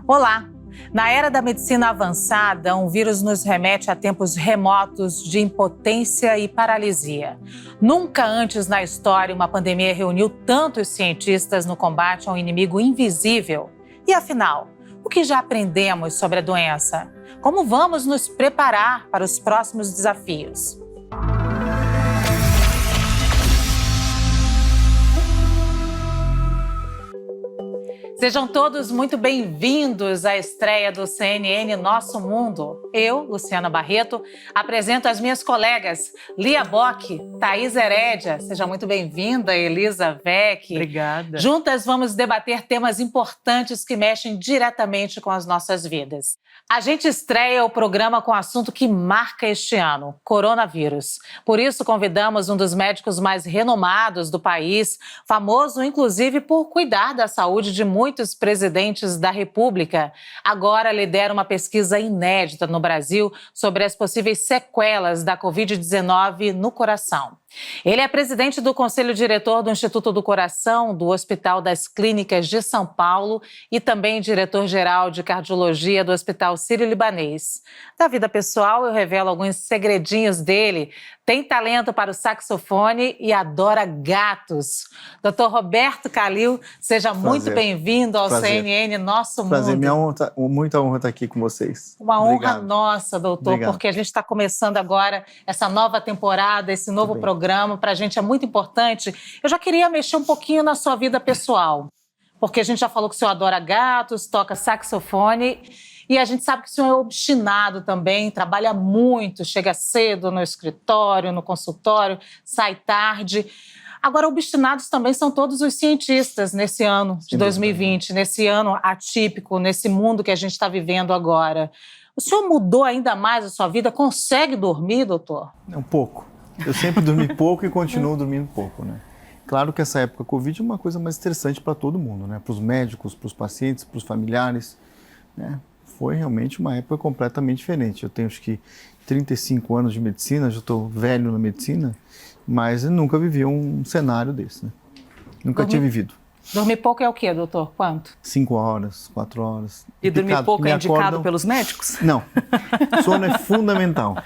Olá! Na era da medicina avançada, um vírus nos remete a tempos remotos de impotência e paralisia. Nunca antes na história uma pandemia reuniu tantos cientistas no combate a um inimigo invisível. E afinal, o que já aprendemos sobre a doença? Como vamos nos preparar para os próximos desafios? Sejam todos muito bem-vindos à estreia do CNN Nosso Mundo. Eu, Luciana Barreto, apresento as minhas colegas Lia Bock, Thaís Herédia. Seja muito bem-vinda, Elisa Vec. Obrigada. Juntas vamos debater temas importantes que mexem diretamente com as nossas vidas. A gente estreia o programa com o assunto que marca este ano, coronavírus. Por isso, convidamos um dos médicos mais renomados do país, famoso inclusive por cuidar da saúde de muitos presidentes da República. Agora lidera uma pesquisa inédita no Brasil sobre as possíveis sequelas da Covid-19 no coração. Ele é presidente do Conselho Diretor do Instituto do Coração, do Hospital das Clínicas de São Paulo e também diretor-geral de Cardiologia do Hospital Sírio-Libanês. Da vida pessoal, eu revelo alguns segredinhos dele. Tem talento para o saxofone e adora gatos. Dr. Roberto Khalil, seja muito bem-vindo ao CNN Nosso Mundo. Prazer, muita honra estar aqui com vocês. Uma honra nossa, doutor, porque a gente está começando agora essa nova temporada, esse novo programa. Para a gente é muito importante. Eu já queria mexer um pouquinho na sua vida pessoal, porque a gente já falou que o senhor adora gatos, toca saxofone. E a gente sabe que o senhor é obstinado também, trabalha muito, chega cedo no escritório, no consultório, sai tarde. Agora, obstinados também são todos os cientistas nesse ano de 2020, nesse ano atípico, nesse mundo que a gente está vivendo agora. O senhor mudou ainda mais a sua vida? Consegue dormir, doutor? Um pouco. Eu sempre dormi pouco e continuo dormindo pouco, né? Claro que essa época Covid é uma coisa mais estressante para todo mundo, né? Para os médicos, para os pacientes, para os familiares, né? Foi realmente uma época completamente diferente. Eu tenho acho que 35 anos de medicina, já estou velho na medicina, mas eu nunca vivi um cenário desse, né? Nunca tinha vivido. Dormir pouco é o quê, doutor? Quanto? 5 horas, 4 horas. E dormir pouco é indicado pelos médicos? Não. Sono é fundamental.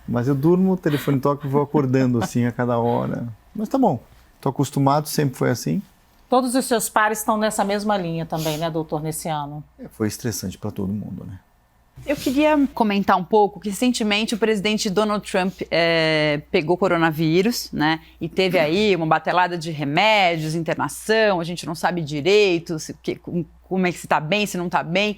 Mas eu durmo, o telefone toca e vou acordando assim a cada hora. Mas tá bom. Estou acostumado, sempre foi assim. Todos os seus pares estão nessa mesma linha também, né, doutor, nesse ano? Foi estressante para todo mundo, né? Eu queria comentar um pouco que recentemente o presidente Donald Trump pegou coronavírus, né? E teve aí uma batelada de remédios, internação, a gente não sabe direito como é que se está bem, se não está bem.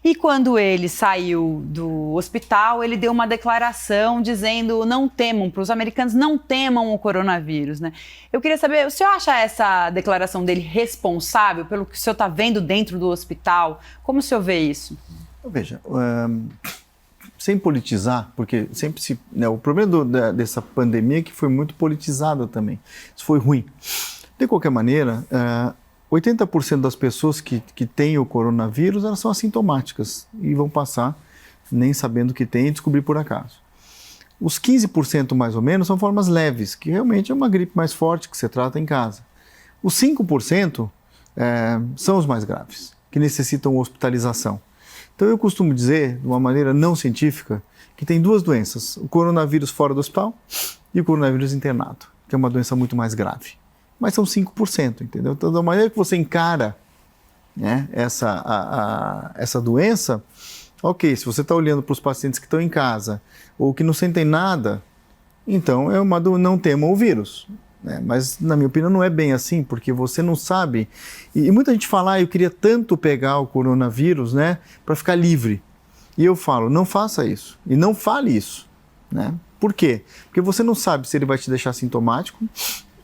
E quando ele saiu do hospital, ele deu uma declaração dizendo não temam, para os americanos não temam o coronavírus, né? Eu queria saber, o senhor acha essa declaração dele responsável pelo que o senhor está vendo dentro do hospital? Como o senhor vê isso? Veja, sem politizar, porque sempre o problema dessa pandemia é que foi muito politizada também. Isso foi ruim. De qualquer maneira, 80% das pessoas que têm o coronavírus, elas são assintomáticas e vão passar nem sabendo que tem e descobrir por acaso. Os 15% mais ou menos são formas leves, que realmente é uma gripe mais forte que você trata em casa. Os 5% são os mais graves, que necessitam hospitalização. Então eu costumo dizer, de uma maneira não científica, que tem duas doenças, o coronavírus fora do hospital e o coronavírus internado, que é uma doença muito mais grave. Mas são 5%, entendeu? Então, da maneira que você encara, né, essa doença, ok, se você está olhando para os pacientes que estão em casa ou que não sentem nada, então não temam o vírus. Né? Mas, na minha opinião, não é bem assim, porque você não sabe. E muita gente fala, eu queria tanto pegar o coronavírus, né, para ficar livre. E eu falo, não faça isso. E não fale isso. Né? Por quê? Porque você não sabe se ele vai te deixar sintomático,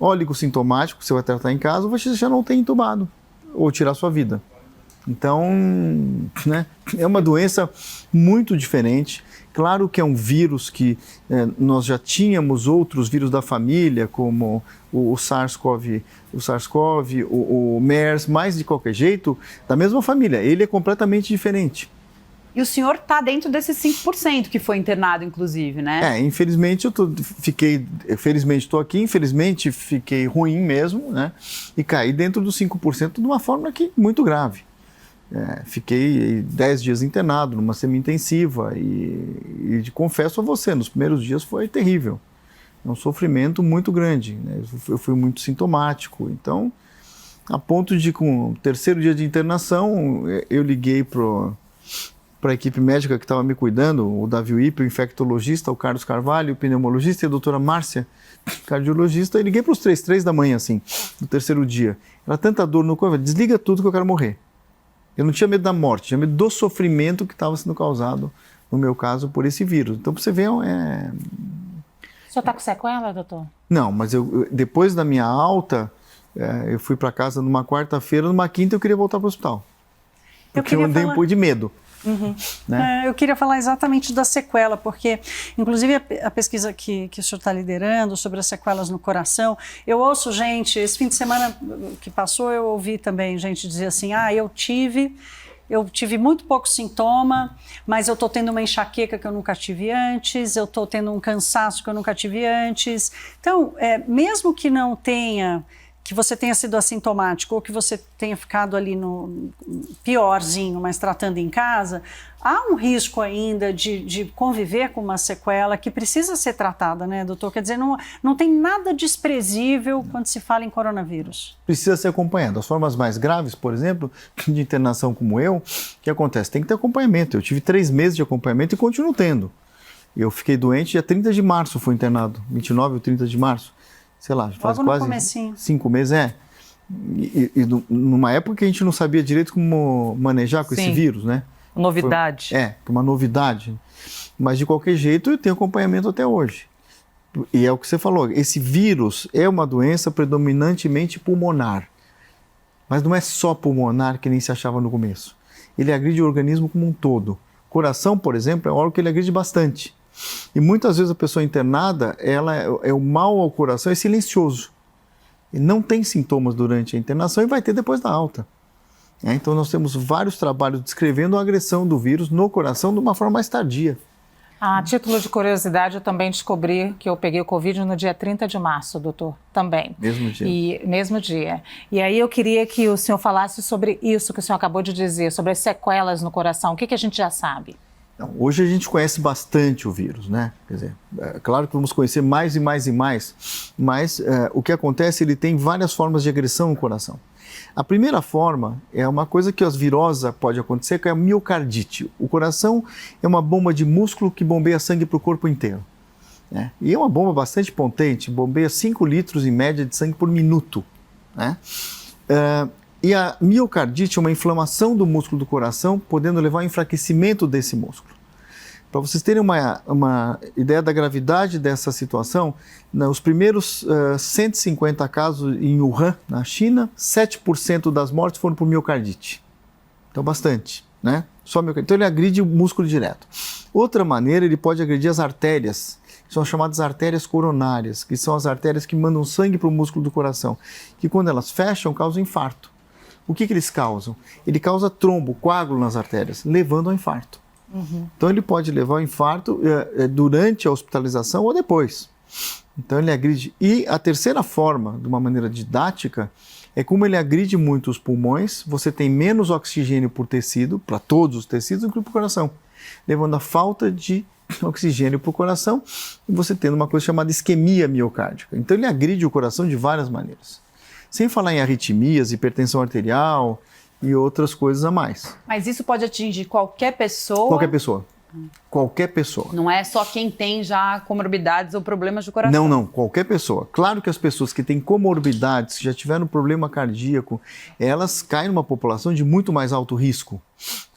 oligossintomático, que você vai tratar em casa, ou vai te deixar não ter entubado, ou tirar sua vida. Então, né, é uma doença muito diferente. Claro que é um vírus que nós já tínhamos outros vírus da família, como o SARS-CoV, o MERS, mas de qualquer jeito, da mesma família. Ele é completamente diferente. E o senhor está dentro desses 5% que foi internado, inclusive, né? Infelizmente estou aqui, infelizmente fiquei ruim mesmo, né? E caí dentro dos 5% de uma forma muito grave. Fiquei 10 dias internado numa semi-intensiva e confesso a você, nos primeiros dias foi terrível. É um sofrimento muito grande, né? Eu fui muito sintomático. Então, a ponto de, com o terceiro dia de internação, eu liguei para a equipe médica que estava me cuidando, o Davi Wippe, o infectologista, o Carlos Carvalho, o pneumologista e a doutora Márcia, cardiologista. E liguei para os 3 da manhã, assim, no terceiro dia. Era tanta dor no corpo, desliga tudo que eu quero morrer. Eu não tinha medo da morte, tinha medo do sofrimento que estava sendo causado, no meu caso, por esse vírus. Então, para você ver, O senhor está com sequela, doutor? Não, mas depois da minha alta, eu fui para casa numa quarta-feira, numa quinta eu queria voltar para o hospital. Porque eu andei um pouco de medo. Uhum. Né? Eu queria falar exatamente da sequela, porque, inclusive, a pesquisa que o senhor está liderando sobre as sequelas no coração, eu ouço gente, esse fim de semana que passou, eu ouvi também gente dizer assim, eu tive muito pouco sintoma, mas eu estou tendo uma enxaqueca que eu nunca tive antes, eu estou tendo um cansaço que eu nunca tive antes. Então, mesmo que não tenha, que você tenha sido assintomático ou que você tenha ficado ali no piorzinho, mas tratando em casa, há um risco ainda de conviver com uma sequela que precisa ser tratada, né, doutor? Quer dizer, não tem nada desprezível quando se fala em coronavírus. Precisa ser acompanhado. As formas mais graves, por exemplo, de internação como o que acontece? Tem que ter acompanhamento. Eu tive 3 meses de acompanhamento e continuo tendo. Eu fiquei doente dia 30 de março, fui internado, 29 ou 30 de março. Sei lá, faz quase 5 meses, E numa época que a gente não sabia direito como manejar com esse vírus, né? Novidade. Uma novidade. Mas de qualquer jeito eu tenho acompanhamento até hoje. E é o que você falou, esse vírus é uma doença predominantemente pulmonar. Mas não é só pulmonar que nem se achava no começo. Ele agride o organismo como um todo. Coração, por exemplo, é um órgão que ele agride bastante. E muitas vezes a pessoa internada, o mal ao coração é silencioso. Ele não tem sintomas durante a internação e vai ter depois da alta. Então nós temos vários trabalhos descrevendo a agressão do vírus no coração de uma forma mais tardia. A título de curiosidade, eu também descobri que eu peguei o Covid no dia 30 de março, doutor, também. Mesmo dia. Mesmo dia. E aí eu queria que o senhor falasse sobre isso que o senhor acabou de dizer, sobre as sequelas no coração. O que a gente já sabe? Hoje a gente conhece bastante o vírus, né? Quer dizer, é claro que vamos conhecer mais e mais e mais, mas o que acontece, ele tem várias formas de agressão no coração. A primeira forma é uma coisa que as viroses pode acontecer, que é a miocardite. O coração é uma bomba de músculo que bombeia sangue para o corpo inteiro. Né? E é uma bomba bastante potente, bombeia 5 litros em média de sangue por minuto. Né? E a miocardite é uma inflamação do músculo do coração, podendo levar ao enfraquecimento desse músculo. Para vocês terem uma ideia da gravidade dessa situação, nos primeiros 150 casos em Wuhan, na China, 7% das mortes foram por miocardite. Então, bastante, né? Só miocardite. Então, ele agride o músculo direto. Outra maneira, ele pode agredir as artérias, que são as chamadas artérias coronárias, que são as artérias que mandam sangue para o músculo do coração, que quando elas fecham, causam infarto. O que eles causam? Ele causa trombo, coágulo nas artérias, levando ao infarto. Então ele pode levar ao infarto durante a hospitalização ou depois. Então ele agride. E a terceira forma, de uma maneira didática, é como ele agride muito os pulmões, você tem menos oxigênio por tecido, para todos os tecidos, do que para o coração, levando a falta de oxigênio para o coração e você tendo uma coisa chamada isquemia miocárdica. Então ele agride o coração de várias maneiras. Sem falar em arritmias, hipertensão arterial e outras coisas a mais. Mas isso pode atingir qualquer pessoa? Qualquer pessoa. Qualquer pessoa. Não é só quem tem já comorbidades ou problemas de coração? Não, qualquer pessoa. Claro que as pessoas que têm comorbidades, que já tiveram problema cardíaco, elas caem numa população de muito mais alto risco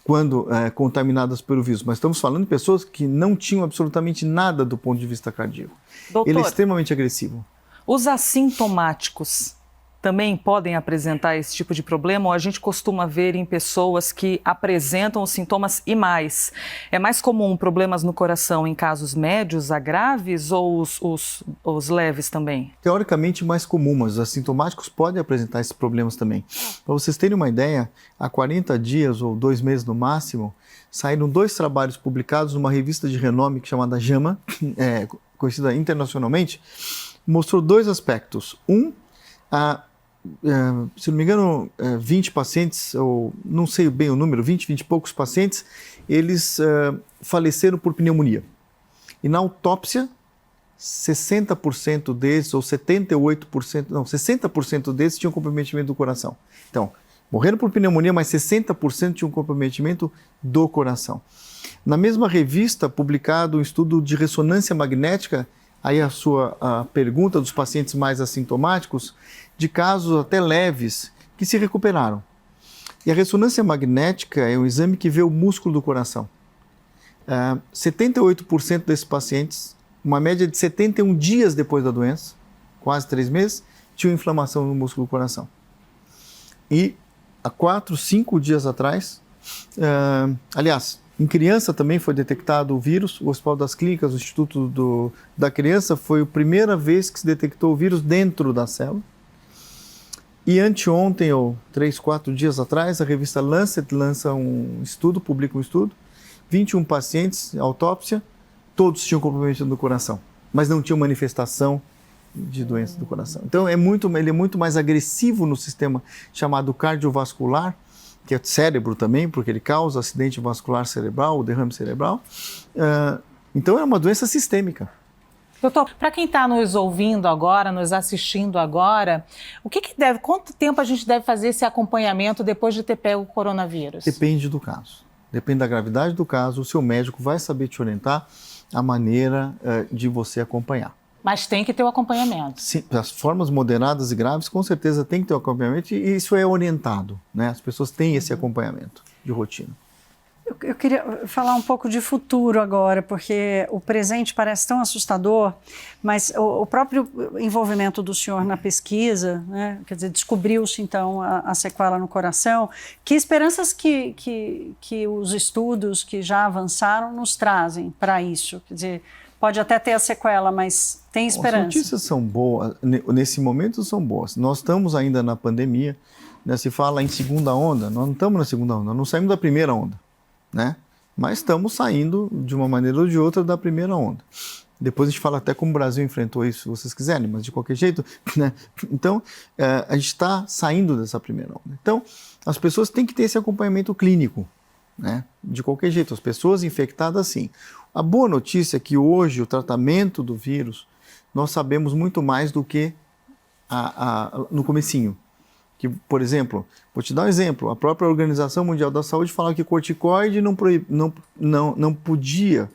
quando contaminadas pelo vírus. Mas estamos falando de pessoas que não tinham absolutamente nada do ponto de vista cardíaco. Doutor, ele é extremamente agressivo. Os assintomáticos também podem apresentar esse tipo de problema, ou a gente costuma ver em pessoas que apresentam os sintomas e mais? É mais comum problemas no coração em casos médios a graves ou os leves também? Teoricamente mais comum, mas os assintomáticos podem apresentar esses problemas também. Para vocês terem uma ideia, há 40 dias ou 2 meses no máximo, saíram 2 trabalhos publicados numa revista de renome chamada JAMA, conhecida internacionalmente, mostrou 2 aspectos. se não me engano, 20 pacientes, ou não sei bem o número, 20 e poucos pacientes, eles faleceram por pneumonia. E na autópsia, 60% desses, ou 78%, não, 60% desses tinham comprometimento do coração. Então, morreram por pneumonia, mas 60% tinham comprometimento do coração. Na mesma revista, publicado um estudo de ressonância magnética, aí a pergunta dos pacientes mais assintomáticos, de casos até leves, que se recuperaram. E a ressonância magnética é um exame que vê o músculo do coração. 78% desses pacientes, uma média de 71 dias depois da doença, quase 3 meses, tinham inflamação no músculo do coração. E há 4, 5 dias atrás, aliás, em criança também foi detectado o vírus. O Hospital das Clínicas, o Instituto da Criança, foi a primeira vez que se detectou o vírus dentro da célula. E anteontem, ou 3, 4 dias atrás, a revista Lancet lança um estudo, publica um estudo, 21 pacientes, autópsia, todos tinham comprometimento do coração, mas não tinham manifestação de doença do coração. Então, ele é muito mais agressivo no sistema chamado cardiovascular, que é cérebro também, porque ele causa acidente vascular cerebral, o derrame cerebral. Então, é uma doença sistêmica. Doutor, para quem está nos ouvindo agora, nos assistindo agora, quanto tempo a gente deve fazer esse acompanhamento depois de ter pego o coronavírus? Depende do caso. Depende da gravidade do caso, o seu médico vai saber te orientar a maneira de você acompanhar. Mas tem que ter o acompanhamento. Sim, as formas moderadas e graves, com certeza tem que ter o acompanhamento e isso é orientado, né? As pessoas têm esse acompanhamento de rotina. Eu queria falar um pouco de futuro agora, porque o presente parece tão assustador, mas o próprio envolvimento do senhor na pesquisa, né? Quer dizer, descobriu-se então a sequela no coração. Que esperanças que os estudos que já avançaram nos trazem para isso? Quer dizer, pode até ter a sequela, mas tem esperança. As notícias são boas, nesse momento são boas. Nós estamos ainda na pandemia, né? Se fala em segunda onda, nós não estamos na segunda onda, nós não saímos da primeira onda, né? Mas estamos saindo de uma maneira ou de outra da primeira onda. Depois a gente fala até como o Brasil enfrentou isso, se vocês quiserem, mas de qualquer jeito, né? Então, a gente está saindo dessa primeira onda. Então, as pessoas têm que ter esse acompanhamento clínico, né? De qualquer jeito, as pessoas infectadas sim. A boa notícia é que hoje o tratamento do vírus, nós sabemos muito mais do que no comecinho. Que, por exemplo, vou te dar um exemplo, a própria Organização Mundial da Saúde falava que corticoide não podia,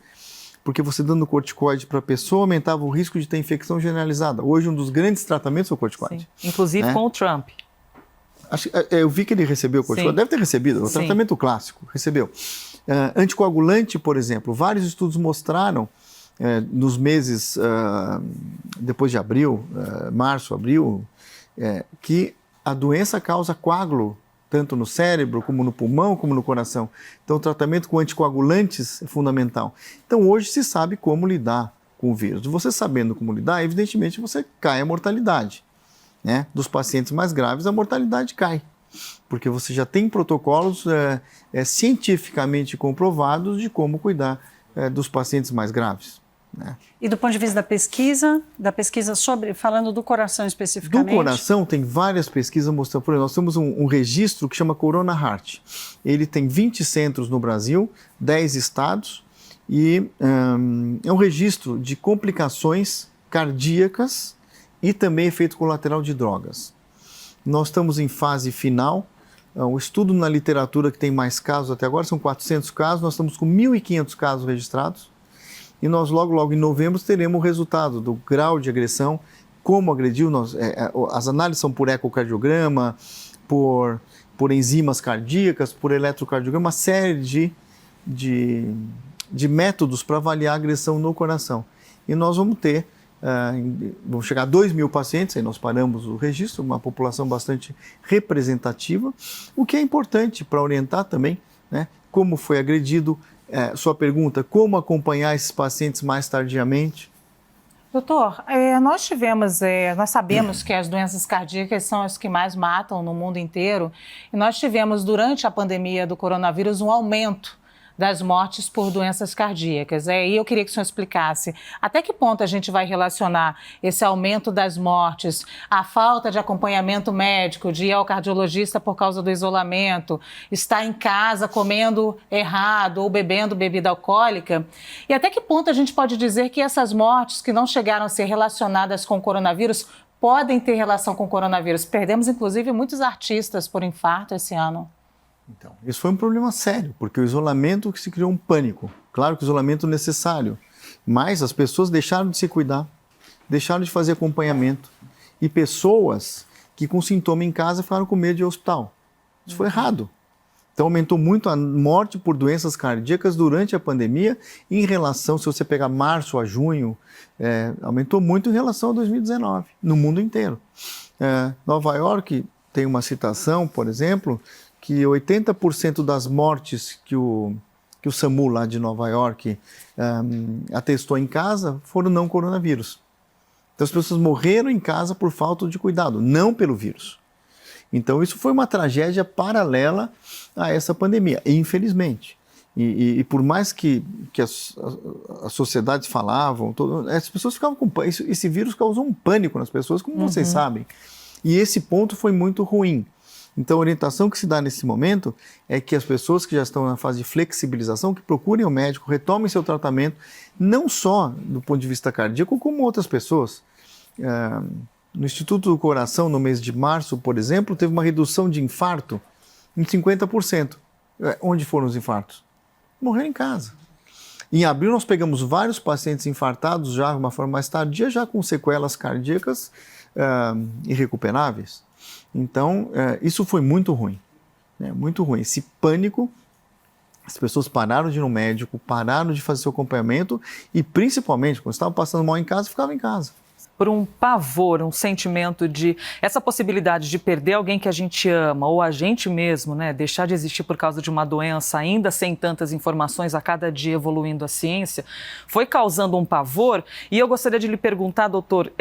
porque você dando corticoide para a pessoa aumentava o risco de ter infecção generalizada. Hoje um dos grandes tratamentos é o corticoide. Sim. Inclusive com o Trump. Eu vi que ele recebeu o corticoide, sim. Deve ter recebido, o tratamento clássico, recebeu. Anticoagulante, por exemplo, vários estudos mostraram nos meses depois de abril, março, abril, que a doença causa coágulo, tanto no cérebro, como no pulmão, como no coração. Então, o tratamento com anticoagulantes é fundamental. Então, hoje se sabe como lidar com o vírus. Você sabendo como lidar, evidentemente, você cai a mortalidade, né? Dos pacientes mais graves, a mortalidade cai, porque você já tem protocolos cientificamente comprovados de como cuidar dos pacientes mais graves, né? E do ponto de vista da pesquisa falando do coração especificamente? Do coração tem várias pesquisas mostrando, por exemplo, nós temos um registro que chama Corona Heart. Ele tem 20 centros no Brasil, 10 estados, e é um registro de complicações cardíacas e também efeito colateral de drogas. Nós estamos em fase final. O estudo na literatura que tem mais casos até agora são 400 casos, nós estamos com 1.500 casos registrados. E nós logo em novembro teremos o resultado do grau de agressão, como agrediu, as análises são por ecocardiograma, por enzimas cardíacas, por eletrocardiograma, uma série de métodos para avaliar a agressão no coração. E nós vamos ter, vamos chegar a 2.000 pacientes, aí nós paramos o registro, uma população bastante representativa, o que é importante para orientar também, né, como foi agredido. Sua pergunta, como acompanhar esses pacientes mais tardiamente? Doutor, nós sabemos que as doenças cardíacas são as que mais matam no mundo inteiro, e nós tivemos durante a pandemia do coronavírus um aumento das mortes por doenças cardíacas. E eu queria que o senhor explicasse até que ponto a gente vai relacionar esse aumento das mortes à falta de acompanhamento médico, de ir ao cardiologista por causa do isolamento, estar em casa comendo errado ou bebendo bebida alcoólica, e até que ponto a gente pode dizer que essas mortes que não chegaram a ser relacionadas com o coronavírus podem ter relação com o coronavírus. Perdemos, inclusive, muitos artistas por infarto esse ano. Então, isso foi um problema sério, porque o isolamento que se criou um pânico. Claro que o isolamento é necessário, mas as pessoas deixaram de se cuidar, deixaram de fazer acompanhamento. E pessoas que com sintoma em casa ficaram com medo de ir ao hospital. Isso foi errado. Então, aumentou muito a morte por doenças cardíacas durante a pandemia em relação, se você pegar março a junho, aumentou muito em relação a 2019, no mundo inteiro. Nova York tem uma citação, por exemplo, que 80% das mortes que o SAMU lá de Nova York atestou em casa foram não coronavírus. Então, as pessoas morreram em casa por falta de cuidado, não pelo vírus. Então, isso foi uma tragédia paralela a essa pandemia, infelizmente. E por mais que as sociedades falavam, as pessoas ficavam com pânico. Esse vírus causou um pânico nas pessoas, como vocês sabem. E esse ponto foi muito ruim. Então, a orientação que se dá nesse momento é que as pessoas que já estão na fase de flexibilização, que procurem o médico, retomem seu tratamento, não só do ponto de vista cardíaco, como outras pessoas. No Instituto do Coração, no mês de março, por exemplo, teve uma redução de infarto em 50%. Onde foram os infartos? Morreram em casa. Em abril, nós pegamos vários pacientes infartados já de uma forma mais tardia, já com sequelas cardíacas irrecuperáveis. Então, isso foi muito ruim. Muito ruim. Esse pânico, as pessoas pararam de ir no médico, pararam de fazer seu acompanhamento e, principalmente, quando estavam passando mal em casa, ficavam em casa. Por um pavor, um sentimento de essa possibilidade de perder alguém que a gente ama ou a gente mesmo, né, deixar de existir por causa de uma doença, ainda sem tantas informações, a cada dia evoluindo a ciência, foi causando um pavor. E eu gostaria de lhe perguntar, doutor,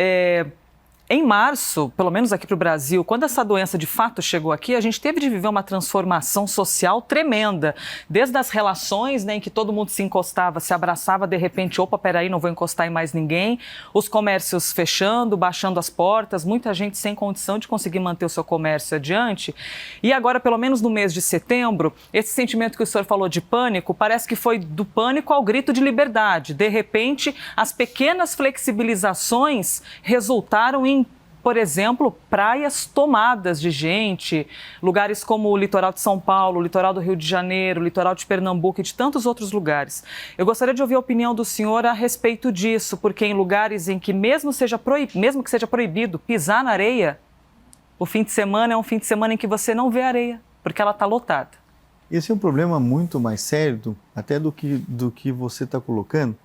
em março, pelo menos aqui para o Brasil, quando essa doença de fato chegou aqui, a gente teve de viver uma transformação social tremenda. Desde as relações, né, em que todo mundo se encostava, se abraçava, de repente, opa, peraí, não vou encostar em mais ninguém. Os comércios fechando, baixando as portas, muita gente sem condição de conseguir manter o seu comércio adiante. E agora, pelo menos no mês de setembro, esse sentimento que o senhor falou de pânico, parece que foi do pânico ao grito de liberdade. De repente, as pequenas flexibilizações resultaram em, por exemplo, praias tomadas de gente, lugares como o litoral de São Paulo, o litoral do Rio de Janeiro, o litoral de Pernambuco e de tantos outros lugares. Eu gostaria de ouvir a opinião do senhor a respeito disso, porque em lugares em que mesmo que seja proibido pisar na areia, o fim de semana é um fim de semana em que você não vê areia, porque ela está lotada. Esse é um problema muito mais sério até do que você está colocando,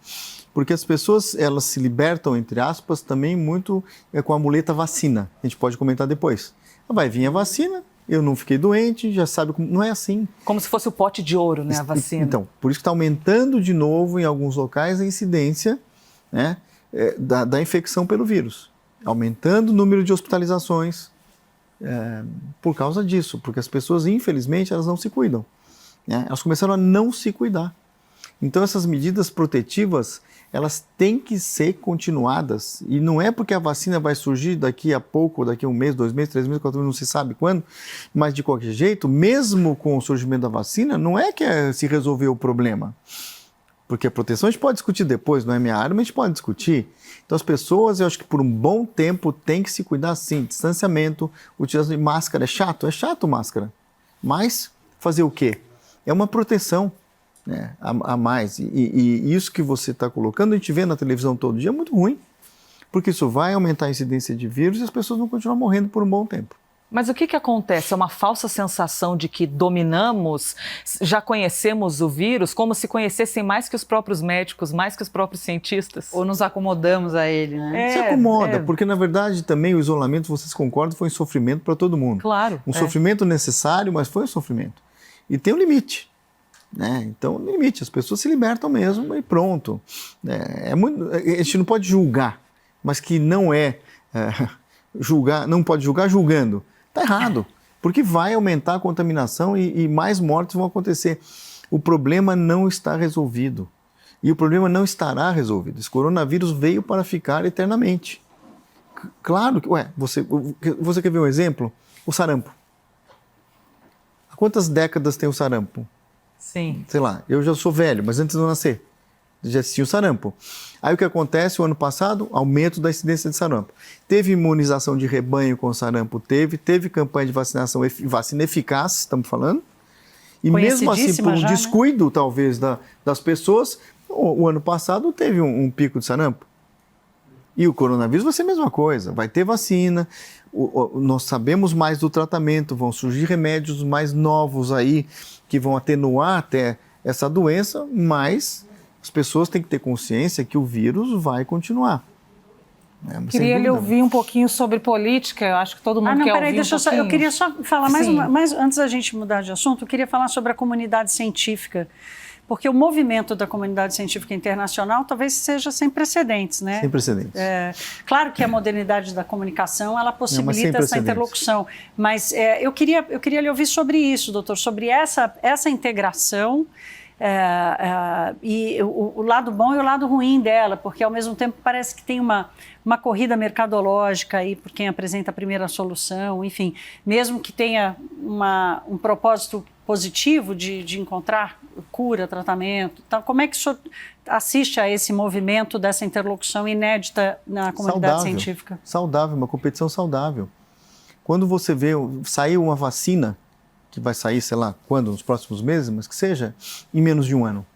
porque as pessoas, elas se libertam, entre aspas, também muito com a muleta vacina. A gente pode comentar depois. Vai vir a vacina, eu não fiquei doente, já sabe como... Não é assim. Como se fosse o pote de ouro, né, a vacina. Então, por isso que está aumentando de novo em alguns locais a incidência, né, da infecção pelo vírus. Aumentando o número de hospitalizações por causa disso, porque as pessoas, infelizmente, elas não se cuidam. Né? Elas começaram a não se cuidar. Então, essas medidas protetivas, elas têm que ser continuadas. E não é porque a vacina vai surgir daqui a pouco, daqui a um mês, 2 meses, 3 meses, 4 meses, não se sabe quando, mas de qualquer jeito, mesmo com o surgimento da vacina, não é que se resolveu o problema. Porque a proteção a gente pode discutir depois, não é minha área, mas a gente pode discutir. Então, as pessoas, eu acho que por um bom tempo, têm que se cuidar sim. Distanciamento, utilização de máscara. É chato máscara. Mas fazer o quê? É uma proteção. Né, a mais. E isso que você está colocando, a gente vê na televisão todo dia, é muito ruim, porque isso vai aumentar a incidência de vírus e as pessoas vão continuar morrendo por um bom tempo. Mas o que acontece? É uma falsa sensação de que dominamos, já conhecemos o vírus, como se conhecessem mais que os próprios médicos, mais que os próprios cientistas? Ou nos acomodamos a ele, né? Se acomoda, porque na verdade também o isolamento, vocês concordam, foi um sofrimento para todo mundo. Claro. Um sofrimento necessário, mas foi um sofrimento. E tem um limite. Né? Então, no limite, as pessoas se libertam mesmo e pronto. A gente não pode julgar, mas que não julgar, não pode julgar julgando. Está errado, porque vai aumentar a contaminação e mais mortes vão acontecer. O problema não está resolvido. E o problema não estará resolvido. Esse coronavírus veio para ficar eternamente. Claro que... você quer ver um exemplo? O sarampo. Há quantas décadas tem o sarampo? Sim. Sei lá, eu já sou velho, mas antes de eu nascer, já existia o sarampo. Aí o que acontece, o ano passado, aumento da incidência de sarampo. Teve imunização de rebanho com o sarampo? Teve campanha de vacinação, vacina eficaz, estamos falando. E mesmo assim, por um descuido, talvez, das pessoas, o ano passado teve um pico de sarampo. E o coronavírus vai ser a mesma coisa, vai ter vacina, nós sabemos mais do tratamento, vão surgir remédios mais novos aí, que vão atenuar até essa doença, mas as pessoas têm que ter consciência que o vírus vai continuar. Queria lhe ouvir um pouquinho sobre política, eu acho que todo mundo quer ouvir um pouquinho. Eu queria só falar mais antes da gente mudar de assunto, eu queria falar sobre a comunidade científica, porque o movimento da comunidade científica internacional talvez seja sem precedentes, né? Sem precedentes. Claro que a modernidade da comunicação, ela possibilita essa interlocução, mas eu queria lhe ouvir sobre isso, doutor, sobre essa integração e o lado bom e o lado ruim dela, porque ao mesmo tempo parece que tem uma corrida mercadológica aí por quem apresenta a primeira solução, enfim, mesmo que tenha um propósito positivo de encontrar cura, tratamento. Então, como é que o senhor assiste a esse movimento dessa interlocução inédita na comunidade científica? Saudável, uma competição saudável. Quando você vê sair uma vacina, que vai sair, sei lá, quando, nos próximos meses, mas que seja, em menos de um ano.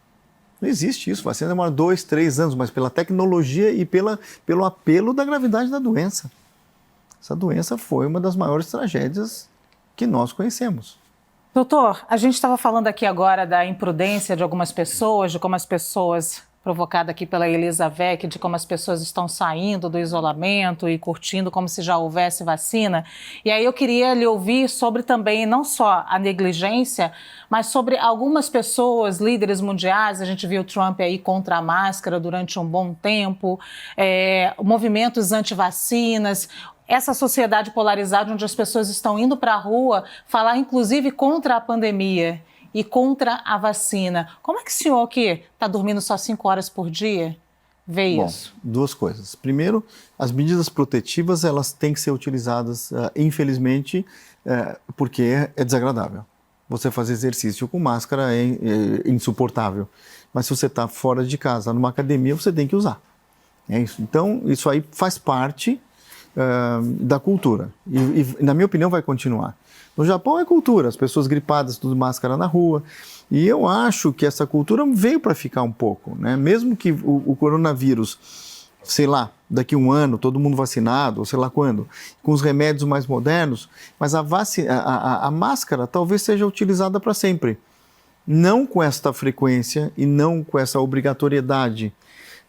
Não existe isso, a vacina demora 2, 3 anos, mas pela tecnologia e pelo apelo da gravidade da doença. Essa doença foi uma das maiores tragédias que nós conhecemos. Doutor, a gente estava falando aqui agora da imprudência de algumas pessoas, de como as pessoas, provocada aqui pela Elizavec, de como as pessoas estão saindo do isolamento e curtindo como se já houvesse vacina. E aí eu queria lhe ouvir sobre também, não só a negligência, mas sobre algumas pessoas, líderes mundiais. A gente viu o Trump aí contra a máscara durante um bom tempo, movimentos anti-vacinas, essa sociedade polarizada onde as pessoas estão indo para a rua falar inclusive contra a pandemia e contra a vacina. Como é que o senhor que está dormindo só 5 horas por dia vê isso? Duas coisas. Primeiro, as medidas protetivas elas têm que ser utilizadas, infelizmente, porque é desagradável. Você fazer exercício com máscara é insuportável. Mas se você está fora de casa, numa academia, você tem que usar. É isso. Então, isso aí faz parte da cultura e, na minha opinião, vai continuar. No Japão é cultura, as pessoas gripadas, tudo máscara na rua, e eu acho que essa cultura veio para ficar um pouco, né? Mesmo que o coronavírus, sei lá, daqui a um ano, todo mundo vacinado, ou sei lá quando, com os remédios mais modernos, mas a máscara talvez seja utilizada para sempre, não com esta frequência e não com essa obrigatoriedade.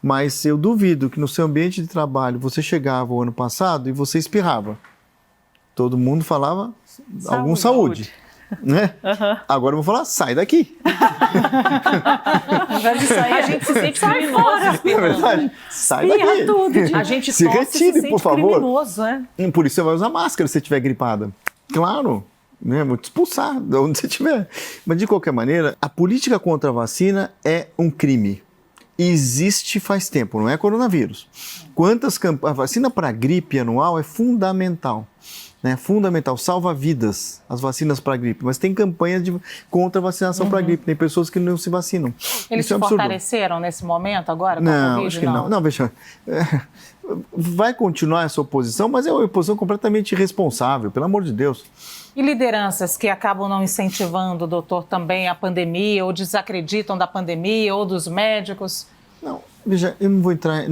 Mas eu duvido que no seu ambiente de trabalho você chegava o ano passado e você espirrava. Todo mundo falava algum saúde. Né? Uhum. Agora eu vou falar, sai daqui. Ao invés de sair, a gente se sente criminoso. É verdade? Sai daqui. Tudo, a gente se retire, se por favor. Criminoso, né? Por isso você vai usar máscara se você estiver gripada. Claro. Né? Vou te expulsar de onde você estiver. Mas de qualquer maneira, a política contra a vacina é um crime. Existe faz tempo, não é coronavírus. A vacina para gripe anual é fundamental, né? Fundamental, salva vidas, as vacinas para gripe, mas tem campanhas contra a vacinação para gripe, tem pessoas que não se vacinam. Eles se fortaleceram nesse momento agora? Não, acho que não. Não, veja, vai continuar essa oposição, mas é uma oposição completamente irresponsável, pelo amor de Deus. E lideranças que acabam não incentivando, doutor, também a pandemia, ou desacreditam da pandemia, ou dos médicos? Não, veja, eu não vou entrar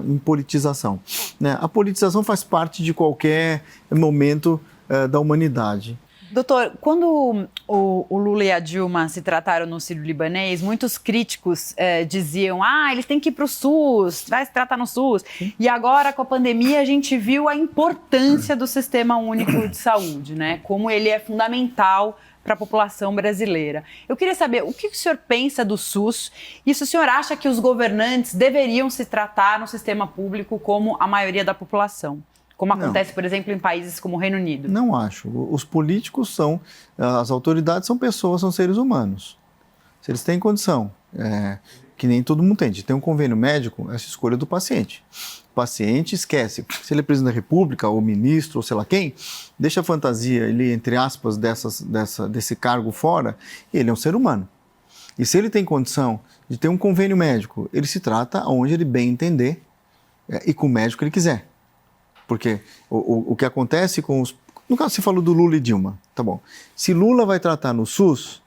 em politização, né? A politização faz parte de qualquer momento da humanidade. Doutor, quando o Lula e a Dilma se trataram no Sírio-Libanês, muitos críticos diziam, eles têm que ir para o SUS, vai se tratar no SUS. E agora, com a pandemia, a gente viu a importância do Sistema Único de Saúde, né? Como ele é fundamental para a população brasileira. Eu queria saber, o que o senhor pensa do SUS e se o senhor acha que os governantes deveriam se tratar no sistema público como a maioria da população? Como acontece, por exemplo, em países como o Reino Unido? Não acho. Os políticos as autoridades são pessoas, são seres humanos. Se eles têm condição, que nem todo mundo tem, de ter um convênio médico, essa escolha do paciente. O paciente esquece, se ele é presidente da República, ou ministro, ou sei lá quem, deixa a fantasia, ele, entre aspas, desse cargo fora, ele é um ser humano. E se ele tem condição de ter um convênio médico, ele se trata onde ele bem entender e com o médico que ele quiser. Porque o que acontece com os... No caso, você falou do Lula e Dilma, tá bom. Se Lula vai tratar no SUS,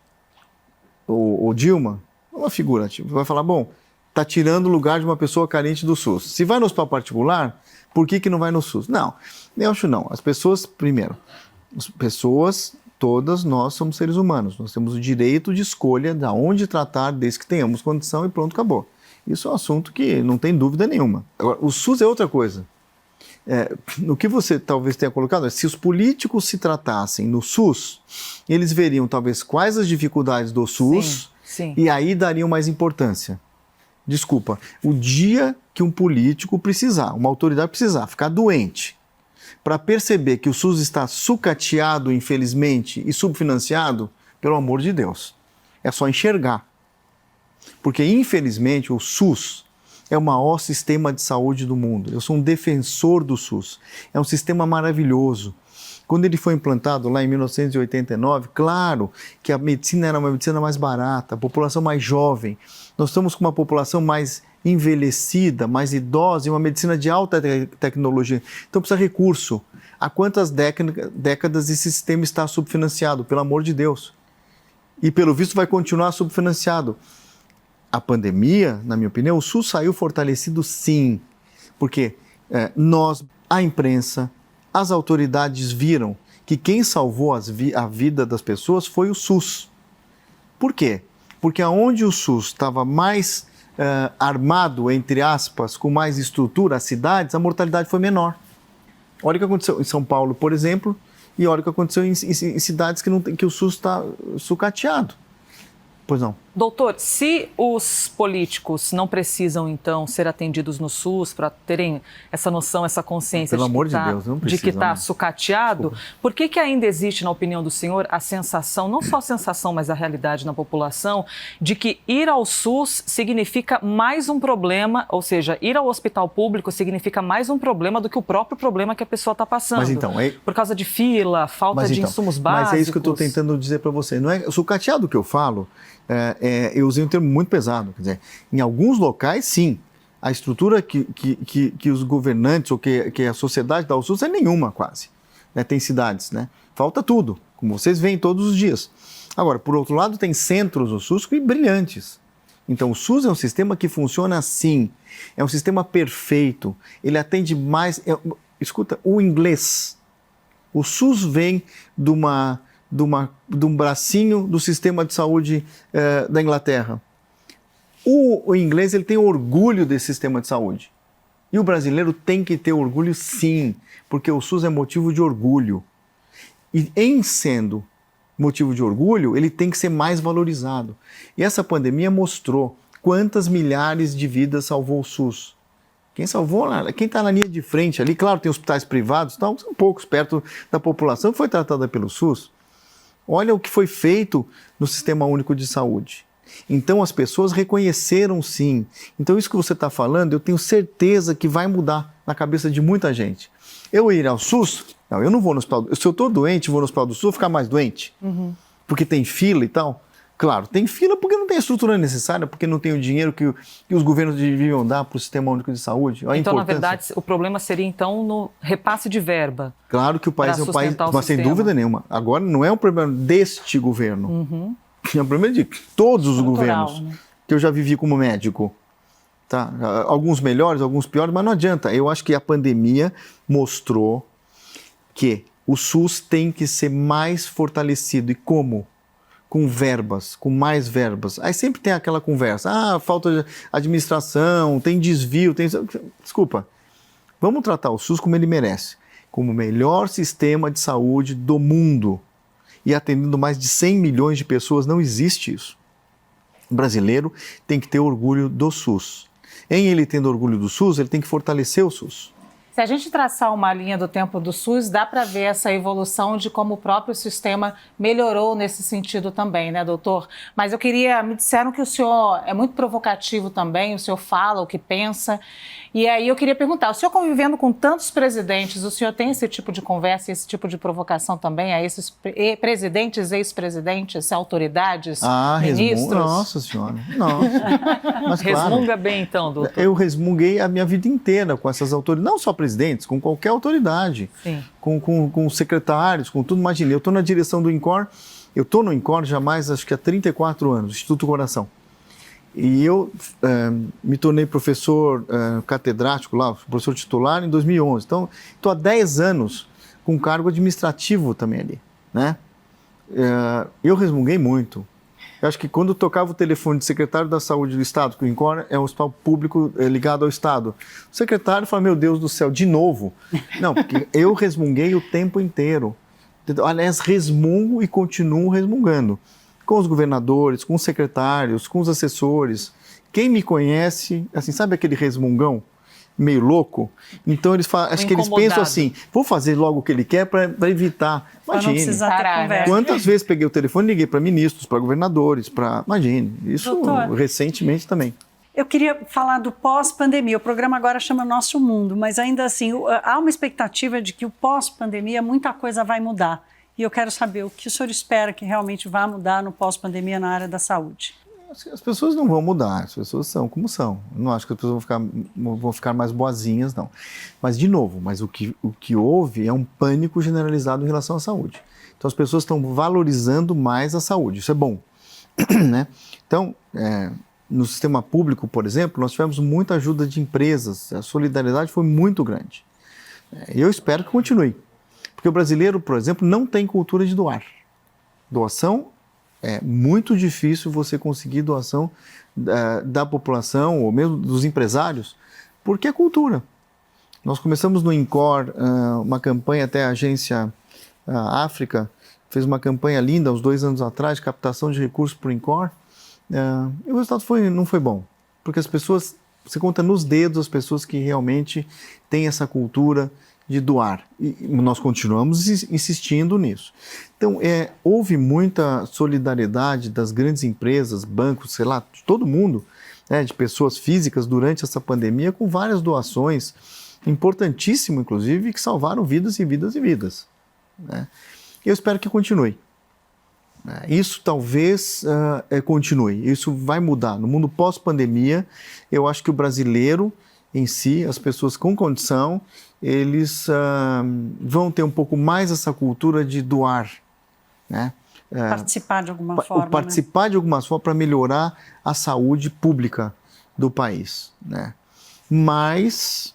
ou Dilma, uma figura, tipo, vai falar, bom, está tirando o lugar de uma pessoa carente do SUS. Se vai no hospital particular, por que não vai no SUS? Não, eu acho não. As pessoas, primeiro, as pessoas, todas nós somos seres humanos. Nós temos o direito de escolha de onde tratar, desde que tenhamos condição e pronto, acabou. Isso é um assunto que não tem dúvida nenhuma. Agora, o SUS é outra coisa. O que você talvez tenha colocado é, se os políticos se tratassem no SUS, eles veriam talvez quais as dificuldades do SUS e aí dariam mais importância. Desculpa, o dia que um político precisar, uma autoridade precisar ficar doente, para perceber que o SUS está sucateado, infelizmente, e subfinanciado, pelo amor de Deus, é só enxergar. Porque, infelizmente, o SUS é o maior sistema de saúde do mundo. Eu sou um defensor do SUS. É um sistema maravilhoso. Quando ele foi implantado lá em 1989, claro que a medicina era uma medicina mais barata, a população mais jovem. Nós estamos com uma população mais envelhecida, mais idosa e uma medicina de alta tecnologia. Então precisa de recurso. Há quantas décadas esse sistema está subfinanciado? Pelo amor de Deus. E pelo visto vai continuar subfinanciado. A pandemia, na minha opinião, o SUS saiu fortalecido sim, porque nós, a imprensa, as autoridades viram que quem salvou a vida das pessoas foi o SUS. Por quê? Porque onde o SUS estava mais armado, entre aspas, com mais estrutura, as cidades, a mortalidade foi menor. Olha o que aconteceu em São Paulo, por exemplo, e olha o que aconteceu em cidades que o SUS está sucateado. Pois não. Doutor, se os políticos não precisam, então, ser atendidos no SUS para terem essa noção, essa consciência de que está sucateado, por que ainda existe, na opinião do senhor, a sensação, não só a sensação, mas a realidade na população, de que ir ao SUS significa mais um problema, ou seja, ir ao hospital público significa mais um problema do que o próprio problema que a pessoa está passando? Mas então, por causa de fila, falta de insumos básicos. Mas é isso que eu estou tentando dizer para você. Não é o sucateado que eu falo. Eu usei um termo muito pesado, quer dizer, em alguns locais, sim, a estrutura que os governantes ou que a sociedade dá ao SUS é nenhuma quase, né? Tem cidades, né? Falta tudo, como vocês veem todos os dias. Agora, por outro lado, tem centros no SUS brilhantes. Então, o SUS é um sistema que funciona assim, é um sistema perfeito, ele atende mais... Escuta, o inglês, o SUS vem de um bracinho do sistema de saúde da Inglaterra. O inglês ele tem orgulho desse sistema de saúde. E o brasileiro tem que ter orgulho sim, porque o SUS é motivo de orgulho. E em sendo motivo de orgulho, ele tem que ser mais valorizado. E essa pandemia mostrou quantas milhares de vidas salvou o SUS. Quem salvou, quem está na linha de frente ali, claro, tem hospitais privados, são poucos perto da população que foi tratada pelo SUS. Olha o que foi feito no Sistema Único de Saúde. Então, as pessoas reconheceram sim. Então, isso que você está falando, eu tenho certeza que vai mudar na cabeça de muita gente. Eu ir ao SUS? Não, eu não vou no hospital. Se eu estou doente, vou no hospital do SUS, vou ficar mais doente? Porque tem fila e tal? Claro, tem fila porque não tem a estrutura necessária, porque não tem o dinheiro que os governos deviam dar para o Sistema Único de Saúde. Então, na verdade, o problema seria, então, no repasse de verba. Claro que o país é um país, mas sem dúvida nenhuma. Agora, não é um problema deste governo. É um problema de todos os governos, né? Que eu já vivi como médico. Tá? Alguns melhores, alguns piores, mas não adianta. Eu acho que a pandemia mostrou que o SUS tem que ser mais fortalecido. E como? Com verbas, com mais verbas. Aí sempre tem aquela conversa, falta de administração, tem desvio, tem... Desculpa, vamos tratar o SUS como ele merece, como o melhor sistema de saúde do mundo. E atendendo mais de 100 milhões de pessoas, não existe isso. O brasileiro tem que ter orgulho do SUS. Em ele tendo orgulho do SUS, ele tem que fortalecer o SUS. Se a gente traçar uma linha do tempo do SUS, dá para ver essa evolução de como o próprio sistema melhorou nesse sentido também, né, doutor? Mas me disseram que o senhor é muito provocativo também, o senhor fala o que pensa. E aí eu queria perguntar, o senhor convivendo com tantos presidentes, o senhor tem esse tipo de conversa, esse tipo de provocação também a esses presidentes, ex-presidentes, autoridades, ministros? Nossa senhora, nossa. Mas, claro, Resmunga bem então, doutor. eu resmunguei a minha vida inteira com essas autoridades, não só presidentes, com qualquer autoridade, Sim. com secretários, com tudo. Imagina, eu estou na direção do INCOR, eu estou no INCOR já mais, acho que há 34 anos, Instituto Coração. E eu me tornei professor catedrático lá, professor titular em 2011. Então, estou há 10 anos com cargo administrativo também ali, né? Eu resmunguei muito. Eu acho que quando eu tocava o telefone de secretário da Saúde do Estado, que o INCOR é um hospital público ligado ao Estado, o secretário fala, meu Deus do céu, de novo? Não, porque eu resmunguei o tempo inteiro. Aliás, resmungo e continuo resmungando. Com os governadores, com os secretários, com os assessores. Quem me conhece, assim, sabe aquele resmungão meio louco? Então eles falam, acho que eles pensam assim, vou fazer logo o que ele quer para evitar. Imagine, não precisar ter conversa. quantas vezes peguei o telefone e liguei para ministros, para governadores, imagine, isso Doutor, recentemente também. Eu queria falar do pós-pandemia. O programa agora chama Nosso Mundo, mas ainda assim, há uma expectativa de que o pós-pandemia, muita coisa vai mudar. E eu quero saber o que o senhor espera que realmente vá mudar no pós-pandemia na área da saúde. As pessoas não vão mudar, as pessoas são como são. Eu não acho que as pessoas vão ficar mais boazinhas, não. Mas, de novo, o que houve é um pânico generalizado em relação à saúde. Então, as pessoas estão valorizando mais a saúde, isso é bom. Né? Então, no sistema público, por exemplo, nós tivemos muita ajuda de empresas, a solidariedade foi muito grande. E eu espero que continue. Porque o brasileiro, por exemplo, não tem cultura de doar. Doação é muito difícil você conseguir doação da população ou mesmo dos empresários, porque é cultura. Nós começamos no INCOR uma campanha, até a agência África fez uma campanha linda, uns 2 anos atrás, de captação de recursos para o INCOR, e o resultado não foi bom, porque as pessoas, você conta nos dedos as pessoas que realmente têm essa cultura de doar. E nós continuamos insistindo nisso. Então, houve muita solidariedade das grandes empresas, bancos, sei lá, de todo mundo, de pessoas físicas durante essa pandemia, com várias doações, importantíssimo, inclusive, que salvaram vidas e vidas e vidas. Né? Eu espero que continue. Isso talvez continue, isso vai mudar. No mundo pós-pandemia, eu acho que o brasileiro em si, as pessoas com condição, eles vão ter um pouco mais essa cultura de doar, né? Participar de alguma forma. Participar de alguma forma para melhorar a saúde pública do país, né? Mas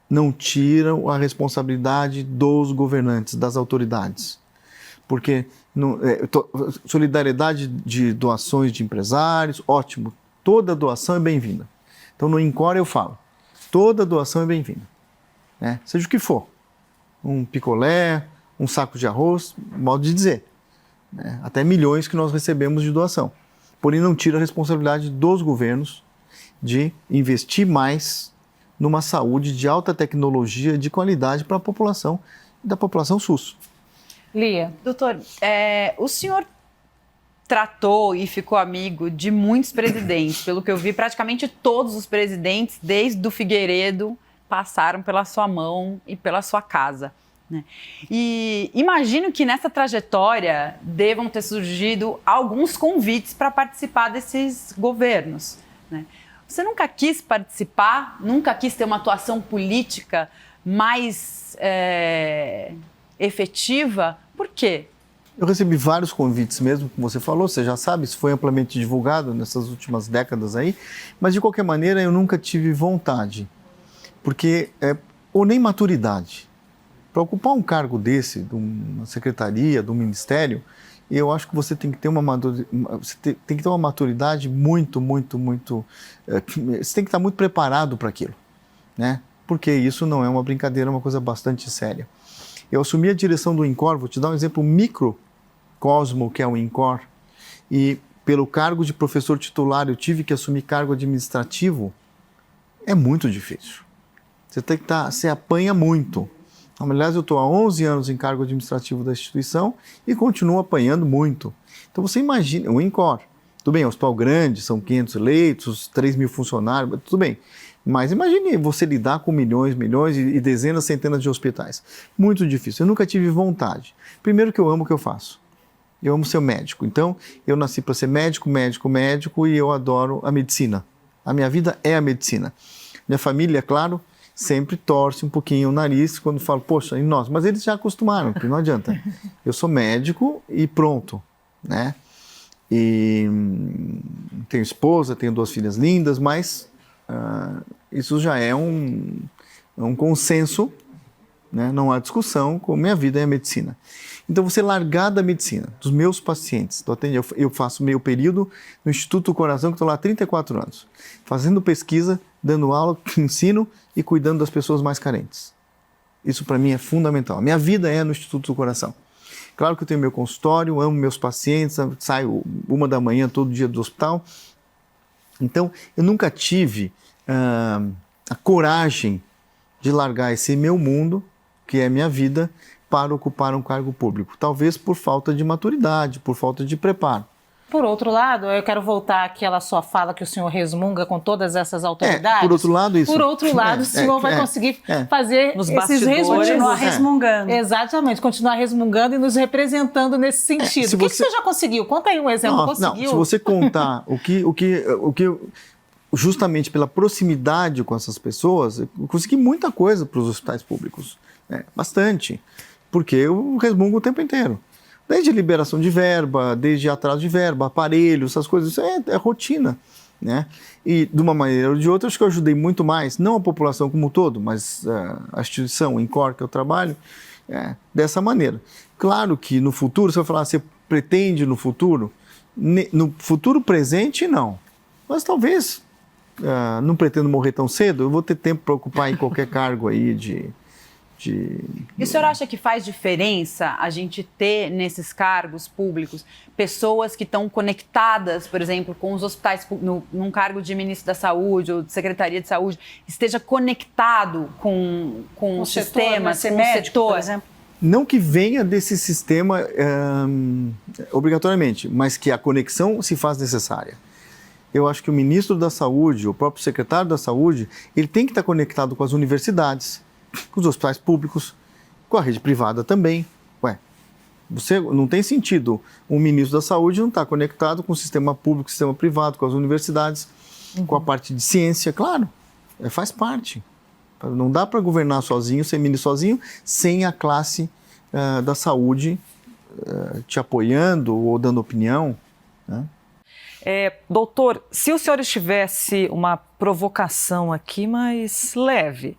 não tiram a responsabilidade dos governantes, das autoridades. Porque solidariedade de doações de empresários, ótimo, toda doação é bem-vinda. Então no INCOR eu falo, toda doação é bem-vinda. Né? Seja o que for, um picolé, um saco de arroz, modo de dizer, né? Até milhões que nós recebemos de doação. Porém, não tira a responsabilidade dos governos de investir mais numa saúde de alta tecnologia, de qualidade para a população, da população SUS. Lia. Doutor, o senhor tratou e ficou amigo de muitos presidentes. Pelo que eu vi, praticamente todos os presidentes, desde o Figueiredo, passaram pela sua mão e pela sua casa. Né? E imagino que nessa trajetória devam ter surgido alguns convites para participar desses governos. Né? Você nunca quis participar, nunca quis ter uma atuação política mais efetiva? Por quê? Eu recebi vários convites mesmo, como você falou, você já sabe, isso foi amplamente divulgado nessas últimas décadas aí, mas de qualquer maneira eu nunca tive vontade, porque, ou nem maturidade. Para ocupar um cargo desse, de uma secretaria, de um ministério, eu acho que você tem que ter uma maturidade muito, você tem que estar muito preparado para aquilo, né? Porque isso não é uma brincadeira, é uma coisa bastante séria. Eu assumi a direção do INCOR, vou te dar um exemplo microcosmo que é o INCOR, e pelo cargo de professor titular eu tive que assumir cargo administrativo, é muito difícil. Você apanha muito. Aliás, eu estou há 11 anos em cargo administrativo da instituição e continuo apanhando muito. Então você imagina, o INCOR, tudo bem, hospital grande, são 500 leitos, 3 mil funcionários, tudo bem. Mas imagine você lidar com milhões e dezenas, centenas de hospitais. Muito difícil. Eu nunca tive vontade. Primeiro que eu amo o que eu faço. Eu amo ser médico. Então, eu nasci para ser médico e eu adoro a medicina. A minha vida é a medicina. Minha família, claro, sempre torce um pouquinho o nariz quando falo, poxa, e nós? Mas eles já acostumaram, porque não adianta. Eu sou médico e pronto, né? E tenho esposa, tenho 2 filhas lindas, mas isso já é um consenso, né? Não há discussão, como minha vida é a medicina. Então, você largar da medicina, dos meus pacientes, eu faço meio período no Instituto do Coração, que estou lá há 34 anos, fazendo pesquisa, dando aula, ensino e cuidando das pessoas mais carentes. Isso para mim é fundamental. A minha vida é no Instituto do Coração. Claro que eu tenho meu consultório, amo meus pacientes, saio 1 da manhã todo dia do hospital. Então, eu nunca tive a coragem de largar esse meu mundo, que é a minha vida, para ocupar um cargo público. Talvez por falta de maturidade, por falta de preparo. Por outro lado, eu quero voltar àquela sua fala que o senhor resmunga com todas essas autoridades. Por outro lado, isso. Por outro lado, o senhor vai conseguir fazer nos esses bastidores. Continuar resmungando. Exatamente, continuar resmungando e nos representando nesse sentido. O que o senhor já conseguiu? Conta aí um exemplo. Conseguiu? Não, se você contar o que justamente pela proximidade com essas pessoas, eu consegui muita coisa para os hospitais públicos. Bastante. Porque eu resmungo o tempo inteiro. Desde liberação de verba, desde atraso de verba, aparelhos, essas coisas, isso é rotina, né? E de uma maneira ou de outra, acho que eu ajudei muito mais, não a população como um todo, mas a instituição, o INCOR que eu trabalho, dessa maneira. Claro que no futuro, se eu falar, você pretende no futuro presente, não. Mas talvez, não pretendo morrer tão cedo, eu vou ter tempo para ocupar em qualquer cargo aí de... E o senhor acha que faz diferença a gente ter nesses cargos públicos pessoas que estão conectadas, por exemplo, com os hospitais, num cargo de ministro da Saúde ou de Secretaria de Saúde, esteja conectado com o sistema, com o setor? Por exemplo? Não que venha desse sistema obrigatoriamente, mas que a conexão se faz necessária. Eu acho que o ministro da Saúde, o próprio secretário da Saúde, ele tem que estar conectado com as universidades, com os hospitais públicos, com a rede privada também. Você não tem sentido um ministro da Saúde não estar conectado com o sistema público, sistema privado, com as universidades, com a parte de ciência, claro, faz parte. Não dá para governar sozinho, ser ministro sozinho, sem a classe da saúde te apoiando ou dando opinião, né? Doutor, se o senhor estivesse uma provocação aqui, mas leve,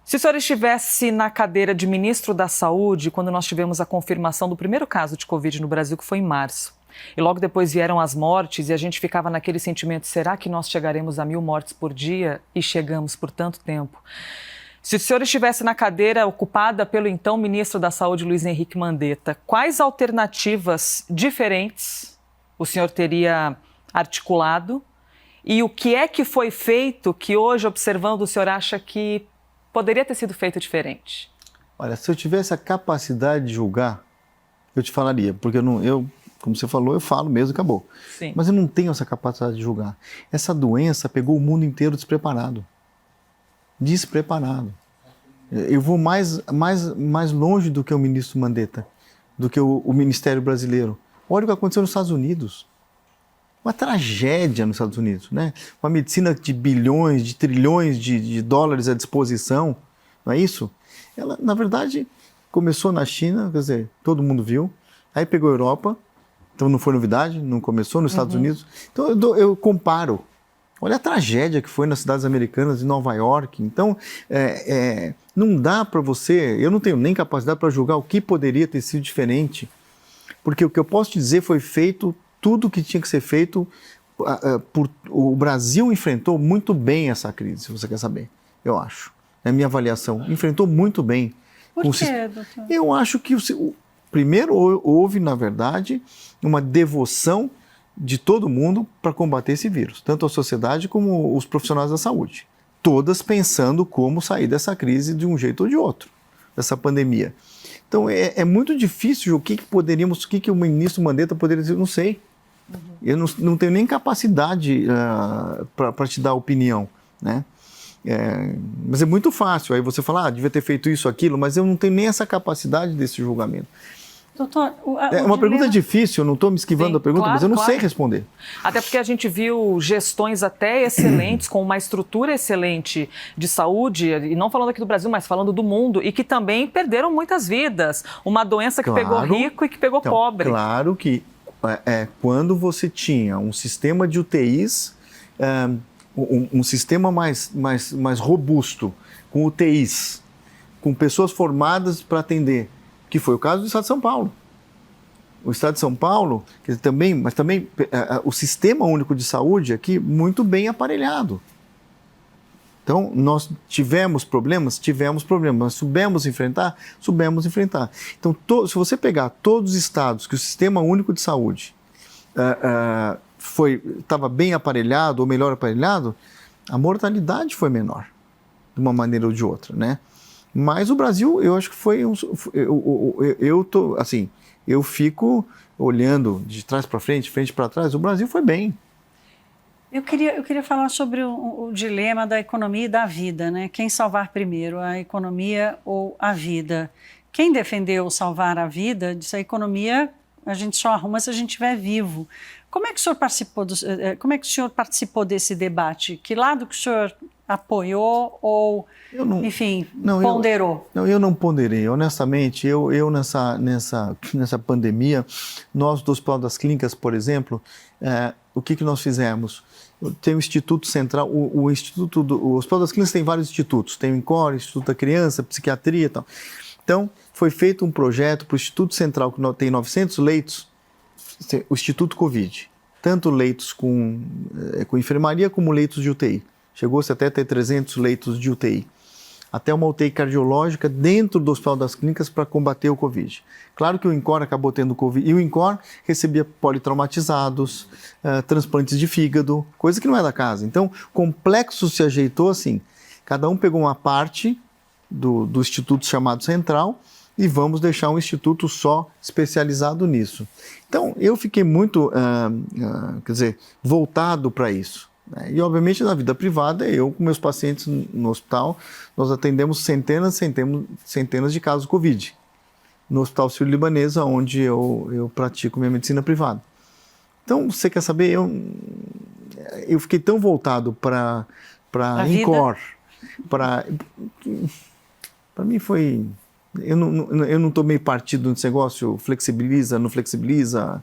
se o senhor estivesse na cadeira de ministro da Saúde, quando nós tivemos a confirmação do primeiro caso de Covid no Brasil, que foi em março, e logo depois vieram as mortes e a gente ficava naquele sentimento, será que nós chegaremos a 1.000 mortes por dia? E chegamos por tanto tempo. Se o senhor estivesse na cadeira ocupada pelo então ministro da Saúde, Luiz Henrique Mandetta, quais alternativas diferentes o senhor teria articulado? E o que é que foi feito que hoje, observando, o senhor acha que poderia ter sido feito diferente? Olha, se eu tivesse a capacidade de julgar, eu te falaria, porque eu como você falou, eu falo mesmo, acabou. Sim. Mas eu não tenho essa capacidade de julgar. Essa doença pegou o mundo inteiro despreparado. Despreparado. Eu vou mais longe do que o ministro Mandetta, do que o Ministério Brasileiro. Olha o que aconteceu nos Estados Unidos. Uma tragédia nos Estados Unidos, né? Uma medicina de bilhões, de trilhões de dólares à disposição, não é isso? Ela, na verdade, começou na China, quer dizer, todo mundo viu, aí pegou a Europa, então não foi novidade, não começou nos Estados Unidos. Então eu comparo. Olha a tragédia que foi nas cidades americanas, em Nova York. Então, não dá para você... Eu não tenho nem capacidade para julgar o que poderia ter sido diferente, porque o que eu posso te dizer foi feito tudo o que tinha que ser feito. O Brasil enfrentou muito bem essa crise, se você quer saber, eu acho. É a minha avaliação. Enfrentou muito bem. Por quê, doutor? Eu acho que, primeiro, houve, na verdade, uma devoção de todo mundo para combater esse vírus, tanto a sociedade como os profissionais da saúde. todas pensando como sair dessa crise de um jeito ou de outro, dessa pandemia. Então, é muito difícil o que o ministro Mandetta poderia dizer, não sei. Eu não tenho nem capacidade para te dar opinião, né? Mas é muito fácil, aí você fala, devia ter feito isso, aquilo, mas eu não tenho nem essa capacidade desse julgamento. Doutor, é uma pergunta difícil, eu não estou me esquivando da pergunta, claro, mas eu não sei responder. Até porque a gente viu gestões até excelentes, com uma estrutura excelente de saúde, e não falando aqui do Brasil, mas falando do mundo, e que também perderam muitas vidas. Uma doença que pegou rico e que pegou pobre. Claro que quando você tinha um sistema de UTIs, um sistema mais robusto, com UTIs, com pessoas formadas para atender, que foi o caso do Estado de São Paulo. O Estado de São Paulo, mas também o Sistema Único de Saúde aqui, muito bem aparelhado. Então, nós tivemos problemas, mas soubemos enfrentar. Então, se você pegar todos os estados que o Sistema Único de Saúde estava bem aparelhado ou melhor aparelhado, a mortalidade foi menor, de uma maneira ou de outra, né? Mas o Brasil, eu acho que foi eu fico olhando de trás para frente para trás, o Brasil foi bem. Eu queria falar sobre o dilema da economia e da vida, né? Quem salvar primeiro, a economia ou a vida? Quem defendeu salvar a vida, disse a economia a gente só arruma se a gente estiver vivo. Como é que o senhor participou desse debate? Que lado que o senhor apoiou ou, ponderou? Eu não ponderei. Honestamente, eu nessa pandemia, nós do Hospital das Clínicas, por exemplo, o que nós fizemos? Tem o Instituto Central, o Hospital das Clínicas tem vários institutos, tem o INCOR, Instituto da Criança, Psiquiatria e tal. Então, foi feito um projeto para o Instituto Central, que tem 900 leitos, o Instituto Covid, tanto leitos com enfermaria como leitos de UTI. Chegou-se até a ter 300 leitos de UTI. Até uma UTI cardiológica dentro do Hospital das Clínicas para combater o Covid. Claro que o INCOR acabou tendo Covid, e o INCOR recebia politraumatizados, transplantes de fígado, coisa que não é da casa. Então, o complexo se ajeitou assim, cada um pegou uma parte do instituto chamado Central e vamos deixar um instituto só especializado nisso. Então, eu fiquei muito, voltado para isso. E, obviamente, na vida privada, eu com meus pacientes no hospital, nós atendemos centenas de casos Covid. No Hospital Sírio-Libanês, onde eu pratico minha medicina privada. Então, você quer saber, eu fiquei tão voltado para INCOR, para mim foi... Eu não tomei partido nesse negócio, flexibiliza, não flexibiliza...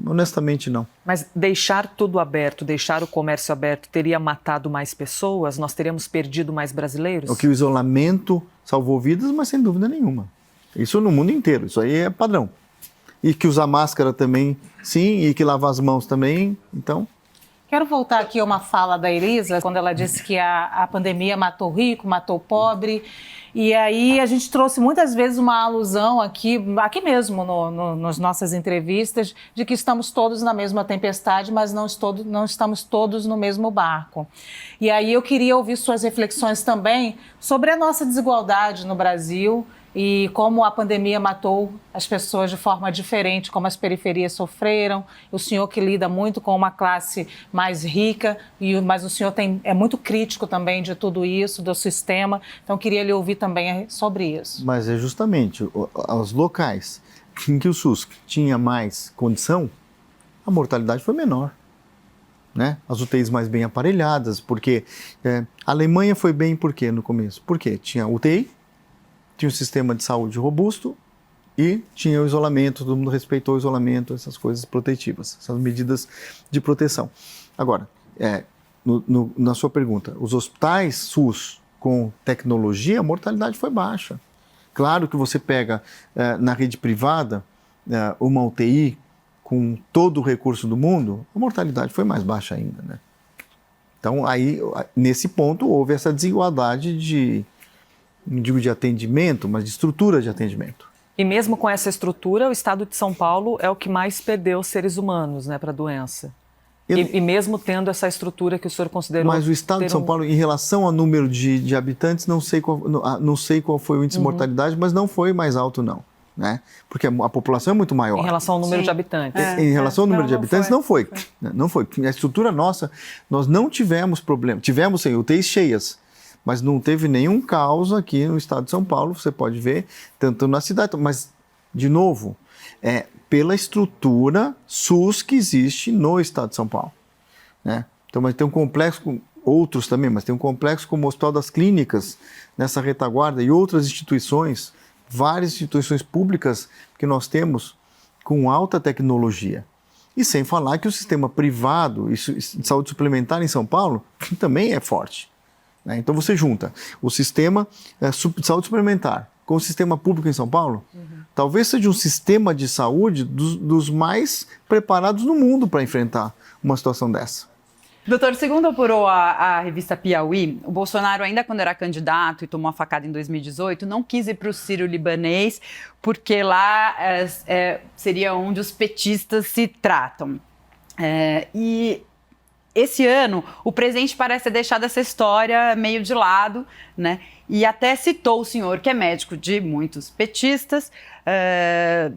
Honestamente, não. Mas deixar tudo aberto, deixar o comércio aberto, teria matado mais pessoas? Nós teríamos perdido mais brasileiros? O isolamento salvou vidas, mas sem dúvida nenhuma. Isso no mundo inteiro, isso aí é padrão. E que usar máscara também, sim, e que lavar as mãos também, então... Quero voltar aqui a uma fala da Elisa, quando ela disse que a pandemia matou o rico, matou o pobre. E aí a gente trouxe muitas vezes uma alusão aqui mesmo nas nossas entrevistas, de que estamos todos na mesma tempestade, mas não estamos todos no mesmo barco. E aí eu queria ouvir suas reflexões também sobre a nossa desigualdade no Brasil e como a pandemia matou as pessoas de forma diferente, como as periferias sofreram. O senhor que lida muito com uma classe mais rica, mas o senhor é muito crítico também de tudo isso, do sistema. Então, queria lhe ouvir também sobre isso. Mas é justamente os locais em que o SUS tinha mais condição, a mortalidade foi menor. Né? As UTIs mais bem aparelhadas, porque a Alemanha foi bem por quê no começo? Porque tinha UTI, tinha um sistema de saúde robusto e tinha o isolamento, todo mundo respeitou o isolamento, essas coisas protetivas, essas medidas de proteção. Agora, na sua pergunta, os hospitais SUS com tecnologia, a mortalidade foi baixa. Claro que você pega na rede privada uma UTI com todo o recurso do mundo, a mortalidade foi mais baixa ainda, né? Então, aí, nesse ponto, houve essa desigualdade não digo de atendimento, mas de estrutura de atendimento. E mesmo com essa estrutura, o estado de São Paulo é o que mais perdeu seres humanos, né, para a doença. E mesmo tendo essa estrutura que o senhor considerou... Mas o estado de São Paulo, em relação ao número de habitantes, não sei qual foi o índice de mortalidade, mas não foi mais alto, não. Né? Porque a população é muito maior. Em relação ao número de habitantes. Em relação ao número de habitantes, não foi. Não foi. A estrutura nossa, nós não tivemos problema. Tivemos, sim, UTIs cheias, mas não teve nenhum caos aqui no estado de São Paulo, você pode ver, tanto na cidade, mas, de novo, pela estrutura SUS que existe no estado de São Paulo. Né? Então, mas tem um complexo, outros também, mas tem um complexo como o Hospital das Clínicas, nessa retaguarda, e outras instituições, várias instituições públicas que nós temos com alta tecnologia. E sem falar que o sistema privado de saúde suplementar em São Paulo também é forte. Né? Então você junta o sistema de saúde suplementar com o sistema público em São Paulo, talvez seja um sistema de saúde dos mais preparados no mundo para enfrentar uma situação dessa. Doutor, segundo apurou a revista Piauí, o Bolsonaro, ainda quando era candidato e tomou a facada em 2018, não quis ir para o Sírio-Libanês, porque lá seria onde os petistas se tratam. E esse ano, o presidente parece ter deixado essa história meio de lado, né? E até citou o senhor, que é médico de muitos petistas,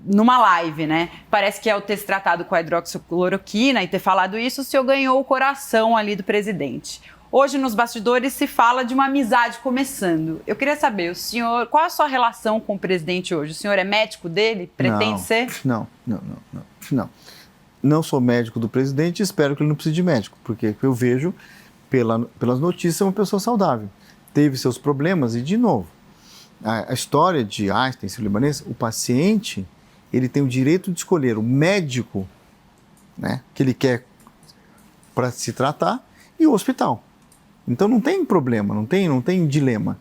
numa live, né? Parece que ao ter se tratado com a hidroxicloroquina e ter falado isso, o senhor ganhou o coração ali do presidente. Hoje, nos bastidores, se fala de uma amizade começando. Eu queria saber, o senhor, qual a sua relação com o presidente hoje? O senhor é médico dele? Pretende ser? Não. Não sou médico do presidente e espero que ele não precise de médico, porque eu vejo, pelas notícias, é uma pessoa saudável. Teve seus problemas e, de novo, a história de Einstein, Sírio-Libanês, o paciente, ele tem o direito de escolher o médico, né, que ele quer para se tratar e o hospital. Então não tem problema, não tem dilema.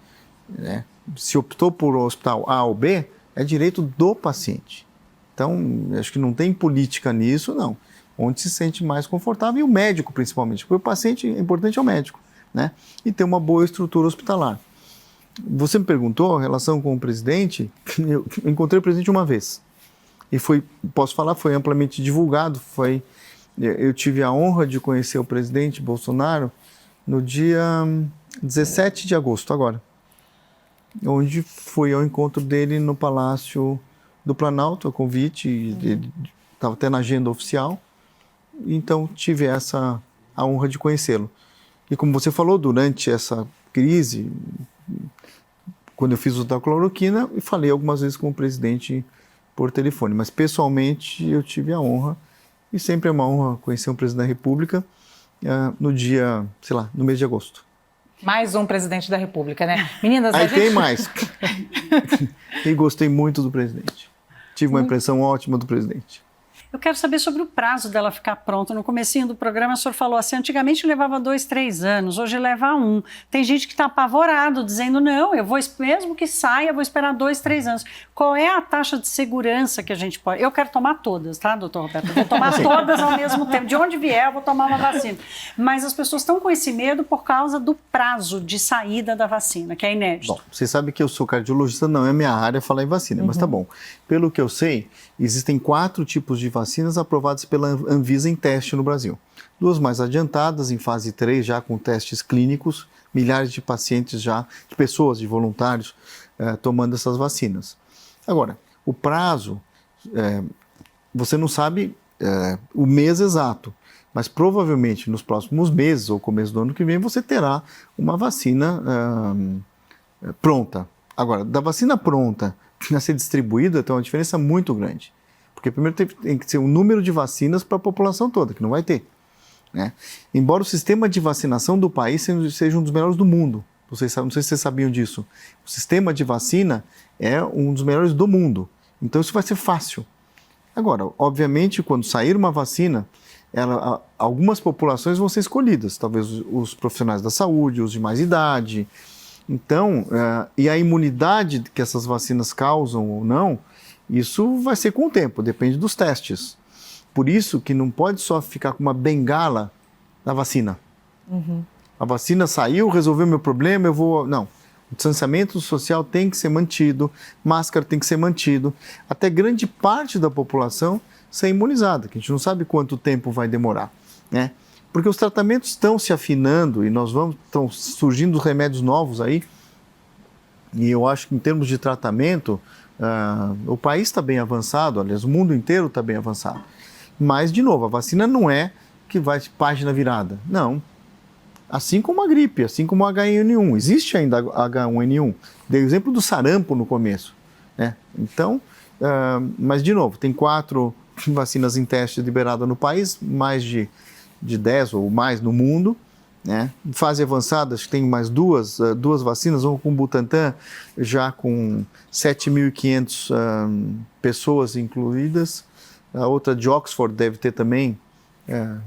Né? Se optou por hospital A ou B, é direito do paciente. Então, acho que não tem política nisso, não. Onde se sente mais confortável, e o médico principalmente, porque o paciente, o importante é o médico, né? E ter uma boa estrutura hospitalar. Você me perguntou, em relação com o presidente, eu encontrei o presidente uma vez. E posso falar, foi amplamente divulgado, eu tive a honra de conhecer o presidente Bolsonaro no dia 17 de agosto, agora, onde fui ao encontro dele no Palácio do Planalto, a convite, ele estava até na agenda oficial, então tive a honra de conhecê-lo. E como você falou, durante essa crise, quando eu fiz o da cloroquina, eu falei algumas vezes com o presidente por telefone, mas pessoalmente eu tive a honra, e sempre é uma honra conhecer um presidente da República no dia, sei lá, no mês de agosto. Mais um presidente da República, né? Meninas, Aí tem mais. E gostei muito do presidente. Tive uma impressão ótima do presidente. Eu quero saber sobre o prazo dela ficar pronta. No comecinho do programa, o senhor falou assim, antigamente levava 2, 3 anos, hoje leva 1. Tem gente que está apavorado, dizendo, não, eu vou, mesmo que saia, vou esperar 2, 3 anos. Qual é a taxa de segurança que a gente pode... Eu quero tomar todas, tá, doutor Roberto? Eu vou tomar todas ao mesmo tempo. De onde vier, eu vou tomar uma vacina. Mas as pessoas estão com esse medo por causa do prazo de saída da vacina, que é inédito. Bom, você sabe que eu sou cardiologista, não é minha área falar em vacina, mas tá bom. Pelo que eu sei, existem 4 tipos de vacinas aprovadas pela Anvisa em teste no Brasil. 2 mais adiantadas, em fase 3, já com testes clínicos, milhares de pacientes já, de pessoas, de voluntários, tomando essas vacinas. Agora, o prazo, você não sabe o mês exato, mas provavelmente nos próximos meses ou começo do ano que vem você terá uma vacina pronta. Agora, da vacina pronta a ser distribuída, tem uma diferença muito grande. Porque primeiro tem que ser um número de vacinas para a população toda, que não vai ter. Né? Embora o sistema de vacinação do país seja um dos melhores do mundo, não sei se vocês sabiam disso, o sistema de vacina é um dos melhores do mundo, então isso vai ser fácil. Agora, obviamente, quando sair uma vacina, algumas populações vão ser escolhidas, talvez os profissionais da saúde, os de mais idade. Então, e a imunidade que essas vacinas causam ou não, isso vai ser com o tempo, depende dos testes. Por isso que não pode só ficar com uma bengala na vacina. A vacina saiu, resolveu meu problema, eu vou... Não, o distanciamento social tem que ser mantido, máscara tem que ser mantido, até grande parte da população ser imunizada, que a gente não sabe quanto tempo vai demorar. né? Porque os tratamentos estão se afinando e estão surgindo remédios novos aí. E eu acho que em termos de tratamento, o país está bem avançado, aliás, o mundo inteiro está bem avançado. Mas, de novo, a vacina não é que vai página virada. Não. Assim como a gripe, assim como o H1N1. Existe ainda H1N1. Dei o exemplo do sarampo no começo, né? Então, mas, de novo, tem 4 vacinas em teste liberadas no país, mais de 10 ou mais no mundo, né? Fase avançada, acho que tem mais duas vacinas, uma com o Butantan, já com 7.500 pessoas incluídas. A outra de Oxford deve ter também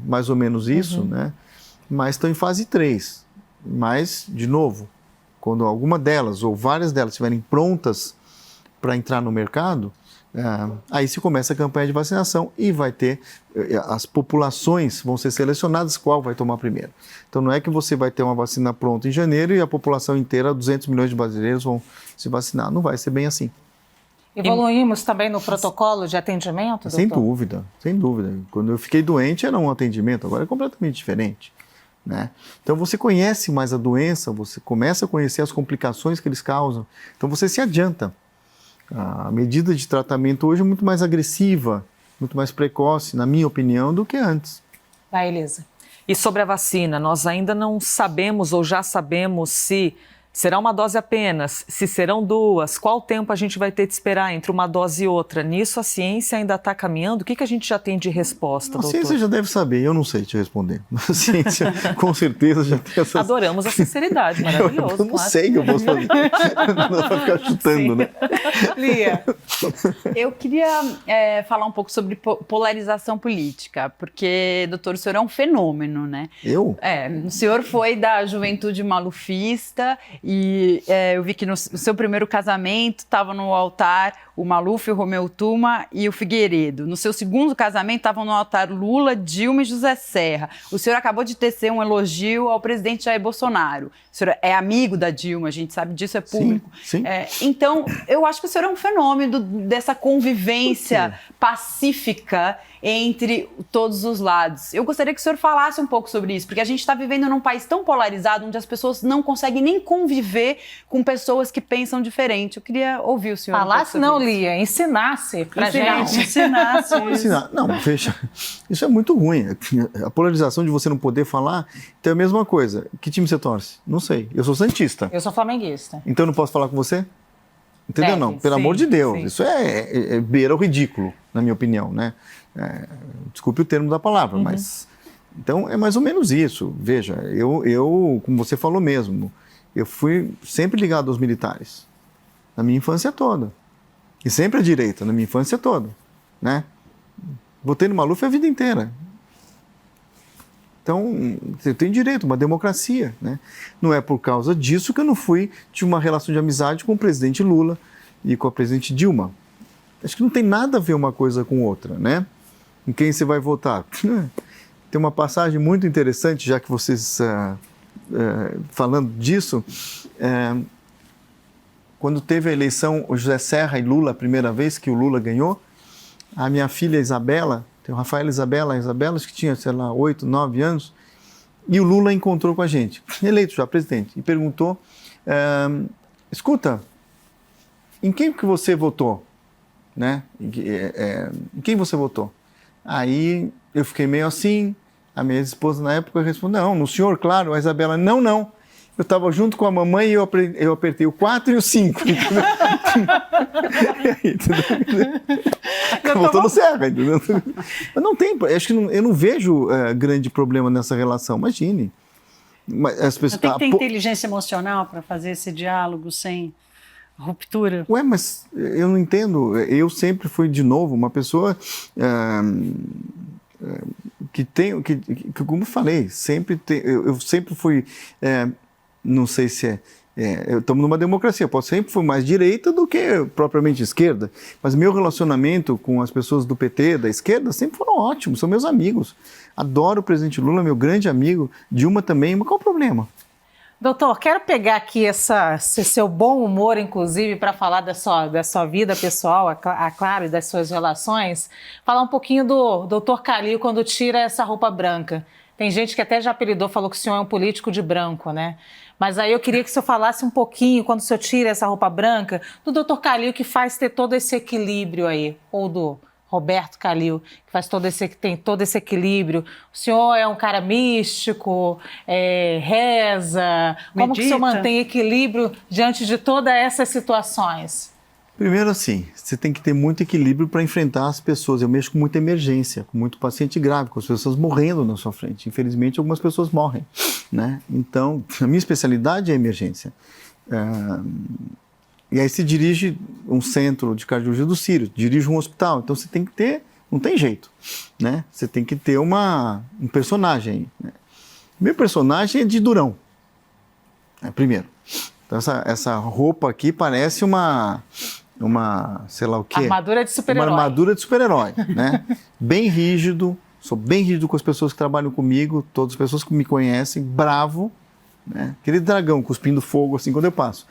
mais ou menos isso, né? Mas estão em fase 3. Mas, de novo, quando alguma delas ou várias delas estiverem prontas para entrar no mercado, aí se começa a campanha de vacinação e vai ter, as populações vão ser selecionadas qual vai tomar primeiro. Então não é que você vai ter uma vacina pronta em janeiro e a população inteira, 200 milhões de brasileiros vão se vacinar. Não vai ser bem assim. Evoluímos também no protocolo de atendimento, doutor? Sem dúvida, sem dúvida. Quando eu fiquei doente era um atendimento, agora é completamente diferente, né? Então você conhece mais a doença, você começa a conhecer as complicações que eles causam, então você se adianta. A medida de tratamento hoje é muito mais agressiva, muito mais precoce, na minha opinião, do que antes. Vai, Elisa. E sobre a vacina, nós ainda não sabemos ou já sabemos se será uma dose apenas, se serão 2, qual tempo a gente vai ter de esperar entre uma dose e outra. Nisso a ciência ainda está caminhando. O que a gente já tem de resposta, doutor? A ciência já deve saber, eu não sei te responder. A ciência com certeza já tem essas... Adoramos a sinceridade, maravilhoso. Eu não sei o que eu posso fazer. Não dá para ficar chutando, né? Lia. Eu queria falar um pouco sobre polarização política, porque, doutor, o senhor é um fenômeno, né? Eu? O senhor foi da juventude malufista e eu vi que no seu primeiro casamento estava no altar o Maluf, o Romeu Tuma e o Figueiredo. No seu segundo casamento estavam no altar Lula, Dilma e José Serra. O senhor acabou de tecer um elogio ao presidente Jair Bolsonaro. O senhor é amigo da Dilma, a gente sabe disso, é público. Sim. Então, eu acho que o senhor é um fenômeno dessa convivência pacífica entre todos os lados. Eu gostaria que o senhor falasse um pouco sobre isso, porque a gente está vivendo num país tão polarizado, onde as pessoas não conseguem nem conviver com pessoas que pensam diferente. Eu queria ouvir o senhor. Falasse não, Lia, ensinasse pra gente. Ensinasse. Não, veja, isso é muito ruim. A polarização de você não poder falar, então é a mesma coisa. Que time você torce? Não sei. Eu sou santista. Eu sou flamenguista. Então eu não posso falar com você? Entendeu? Deve, Não, pelo sim, amor de Deus. sim. Isso é beira o ridículo, na minha opinião, né? Desculpe o termo da palavra, mas... Então é mais ou menos isso. Veja, eu, como você falou mesmo, eu fui sempre ligado aos militares, na minha infância toda. E sempre à direita, na minha infância toda, né? Votei no Maluf a vida inteira. Então, eu tenho direito, uma democracia, né? Não é por causa disso que eu não tive uma relação de amizade com o presidente Lula e com a presidente Dilma. Acho que não tem nada a ver uma coisa com outra, né? Em quem você vai votar. Tem uma passagem muito interessante, já que vocês, falando disso, quando teve a eleição, o José Serra e Lula, a primeira vez que o Lula ganhou, a minha filha Isabela, tem o Rafael e a Isabela, acho que tinha, sei lá, 8, 9 anos, e o Lula encontrou com a gente, eleito já presidente, e perguntou, escuta, em quem que você votou? Né? Em quem você votou? Aí eu fiquei meio assim, a minha esposa na época respondeu, não, no senhor, claro, a Isabela, não. Eu estava junto com a mamãe e eu apertei o 4 e o 5. Votou no Serra, entendeu? Não tem, acho que eu não vejo grande problema nessa relação, imagine. Mas as pessoas, tem que ter inteligência emocional para fazer esse diálogo sem ruptura. Ué, mas eu não entendo. Eu sempre fui, de novo, uma pessoa que como eu falei, eu sempre fui, não sei se estamos numa democracia, sempre fui mais direita do que propriamente esquerda, mas meu relacionamento com as pessoas do PT, da esquerda, sempre foram ótimos, são meus amigos. Adoro o presidente Lula, meu grande amigo, Dilma também, mas qual o problema? Doutor, quero pegar aqui esse seu bom humor, inclusive, para falar da sua vida pessoal, claro, e das suas relações. Falar um pouquinho do doutor Calil quando tira essa roupa branca. Tem gente que até já apelidou, falou que o senhor é um político de branco, né? Mas aí eu queria que o senhor falasse um pouquinho, quando o senhor tira essa roupa branca, do doutor Calil que faz ter todo esse equilíbrio aí, ou do Roberto Calil, que tem todo esse equilíbrio. O senhor é um cara místico, reza. Como que o senhor mantém equilíbrio diante de todas essas situações? Primeiro, assim, você tem que ter muito equilíbrio para enfrentar as pessoas. Eu mexo com muita emergência, com muito paciente grave, com as pessoas morrendo na sua frente. Infelizmente, algumas pessoas morrem, né? Então, a minha especialidade é emergência. E aí se dirige um centro de cardiologia do Sírio, dirige um hospital. Então, você tem que ter, não tem jeito, né? Você tem que ter um personagem. Né? Meu personagem é de durão, primeiro. Então, essa roupa aqui parece uma sei lá o quê. Armadura de super-herói. Uma armadura de super-herói, né? Bem rígido, sou bem rígido com as pessoas que trabalham comigo, todas as pessoas que me conhecem, bravo, né? Aquele dragão cuspindo fogo assim quando eu passo.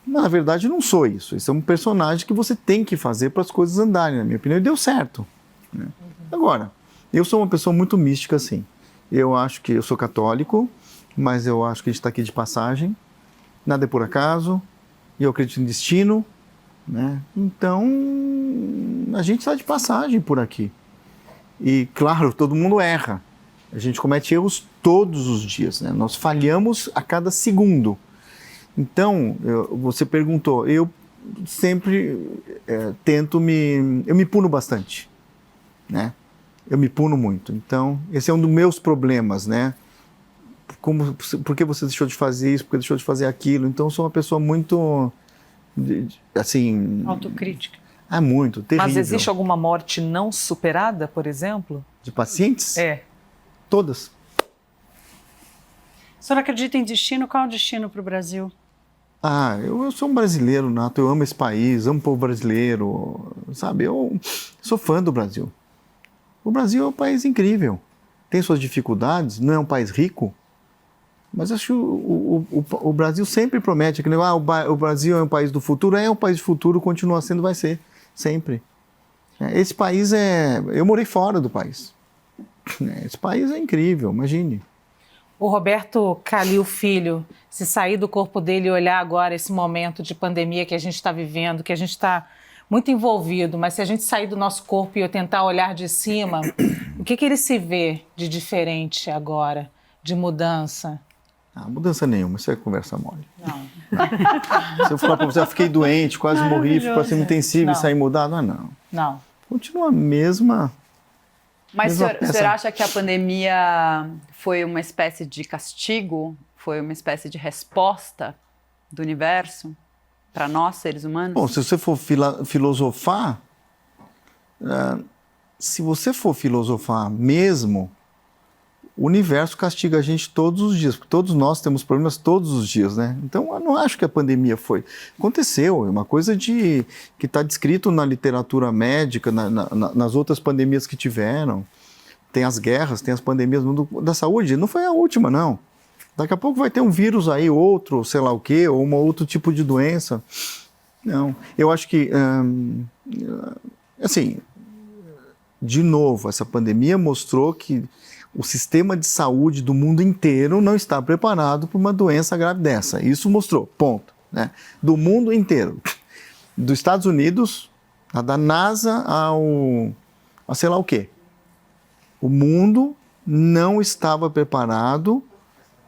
Mas, na verdade, não sou isso. Isso é um personagem que você tem que fazer para as coisas andarem, na minha opinião, e deu certo. Né? Agora, eu sou uma pessoa muito mística, assim. Eu acho que eu sou católico, mas eu acho que a gente está aqui de passagem. Nada é por acaso, e eu acredito em destino, né? Então, a gente está de passagem por aqui. E, claro, todo mundo erra. A gente comete erros todos os dias, né? Nós falhamos a cada segundo. Então, você perguntou, eu sempre tento eu me puno bastante, né? Eu me puno muito. Então, esse é um dos meus problemas, né? Por que você deixou de fazer isso? Por que deixou de fazer aquilo? Então, eu sou uma pessoa muito, assim... Autocrítica. Muito, terrível. Mas existe alguma morte não superada, por exemplo? De pacientes? Todas. A senhora acredita em destino? Qual é o destino para o Brasil? Eu sou um brasileiro nato, eu amo esse país, amo o povo brasileiro, sabe? Eu sou fã do Brasil. O Brasil é um país incrível. Tem suas dificuldades, não é um país rico, mas acho que o Brasil sempre promete que o Brasil é um país do futuro. É um país do futuro, continua sendo, vai ser, sempre. Esse país eu morei fora do país. Esse país é incrível, imagine. O Roberto Calil Filho, se sair do corpo dele e olhar agora esse momento de pandemia que a gente está vivendo, que a gente está muito envolvido, mas se a gente sair do nosso corpo e eu tentar olhar de cima, o que ele se vê de diferente agora, de mudança? Mudança nenhuma, isso é conversa mole. Não. Se eu falar para você, eu fiquei doente, quase morri, fui para cima intensiva e saí mudado, não. Continua a mesma... Mas o senhor acha que a pandemia foi uma espécie de castigo? Foi uma espécie de resposta do universo para nós, seres humanos? Bom, se você for filosofar, mesmo, o universo castiga a gente todos os dias, porque todos nós temos problemas todos os dias, né? Então, eu não acho que a pandemia foi. Aconteceu, é uma coisa que está descrito na literatura médica, nas outras pandemias que tiveram. Tem as guerras, tem as pandemias da saúde, não foi a última, não. Daqui a pouco vai ter um vírus aí, outro, sei lá o quê, ou um outro tipo de doença. Não, eu acho que, assim, de novo, essa pandemia mostrou que o sistema de saúde do mundo inteiro não está preparado para uma doença grave dessa. Isso mostrou, ponto. Né? Do mundo inteiro. Dos Estados Unidos, da NASA a sei lá o quê. O mundo não estava preparado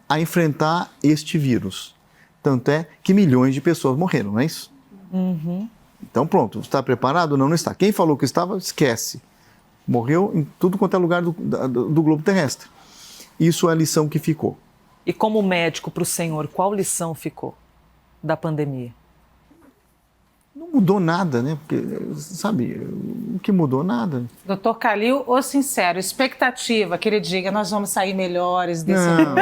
a enfrentar este vírus. Tanto é que milhões de pessoas morreram, não é isso? Uhum. Então pronto, está preparado? Não está. Quem falou que estava, esquece. Morreu em tudo quanto é lugar do globo terrestre. Isso é a lição que ficou. E como médico para o senhor, qual lição ficou da pandemia? Não mudou nada, né? Porque, sabe, o que mudou? Nada. Doutor Calil, ô sincero, expectativa que ele diga nós vamos sair melhores desse mundo.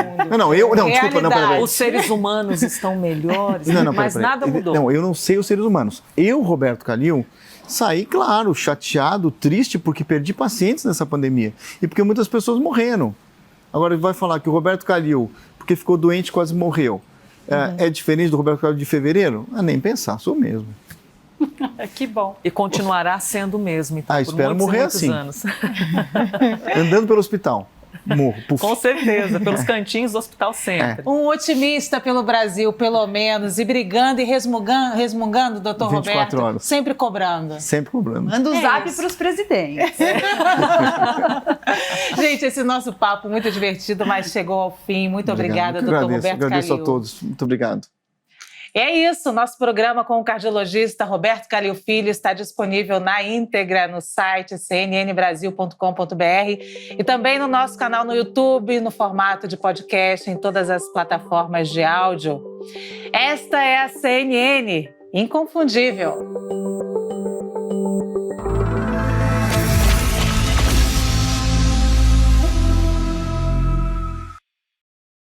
Desculpa, não, peraí. Os seres humanos estão melhores, mas nada mudou. Não, eu não sei os seres humanos. Eu, Roberto Calil, saí, claro, chateado, triste, porque perdi pacientes nessa pandemia. E porque muitas pessoas morreram. Agora ele vai falar que o Roberto Calil, porque ficou doente, quase morreu. É diferente do Roberto Calil de fevereiro? Nem pensar, sou mesmo. Que bom. E continuará sendo o mesmo, então, por espero muitos e morrer muitos assim. anos. Andando pelo hospital, morro. Puf. Com certeza, pelos cantinhos do hospital sempre. Um otimista pelo Brasil, pelo menos, e brigando e resmungando, doutor 24 Roberto, horas. sempre cobrando. Sempre cobrando. Manda o zap isso. para os presidentes. Gente, esse nosso papo muito divertido, mas chegou ao fim. Muito obrigada, Eu doutor Roberto agradeço Calil. a todos. Muito obrigado. É isso, nosso programa com o cardiologista Roberto Calil Filho está disponível na íntegra no site cnnbrasil.com.br e também no nosso canal no YouTube, no formato de podcast, em todas as plataformas de áudio. Esta é a CNN, inconfundível.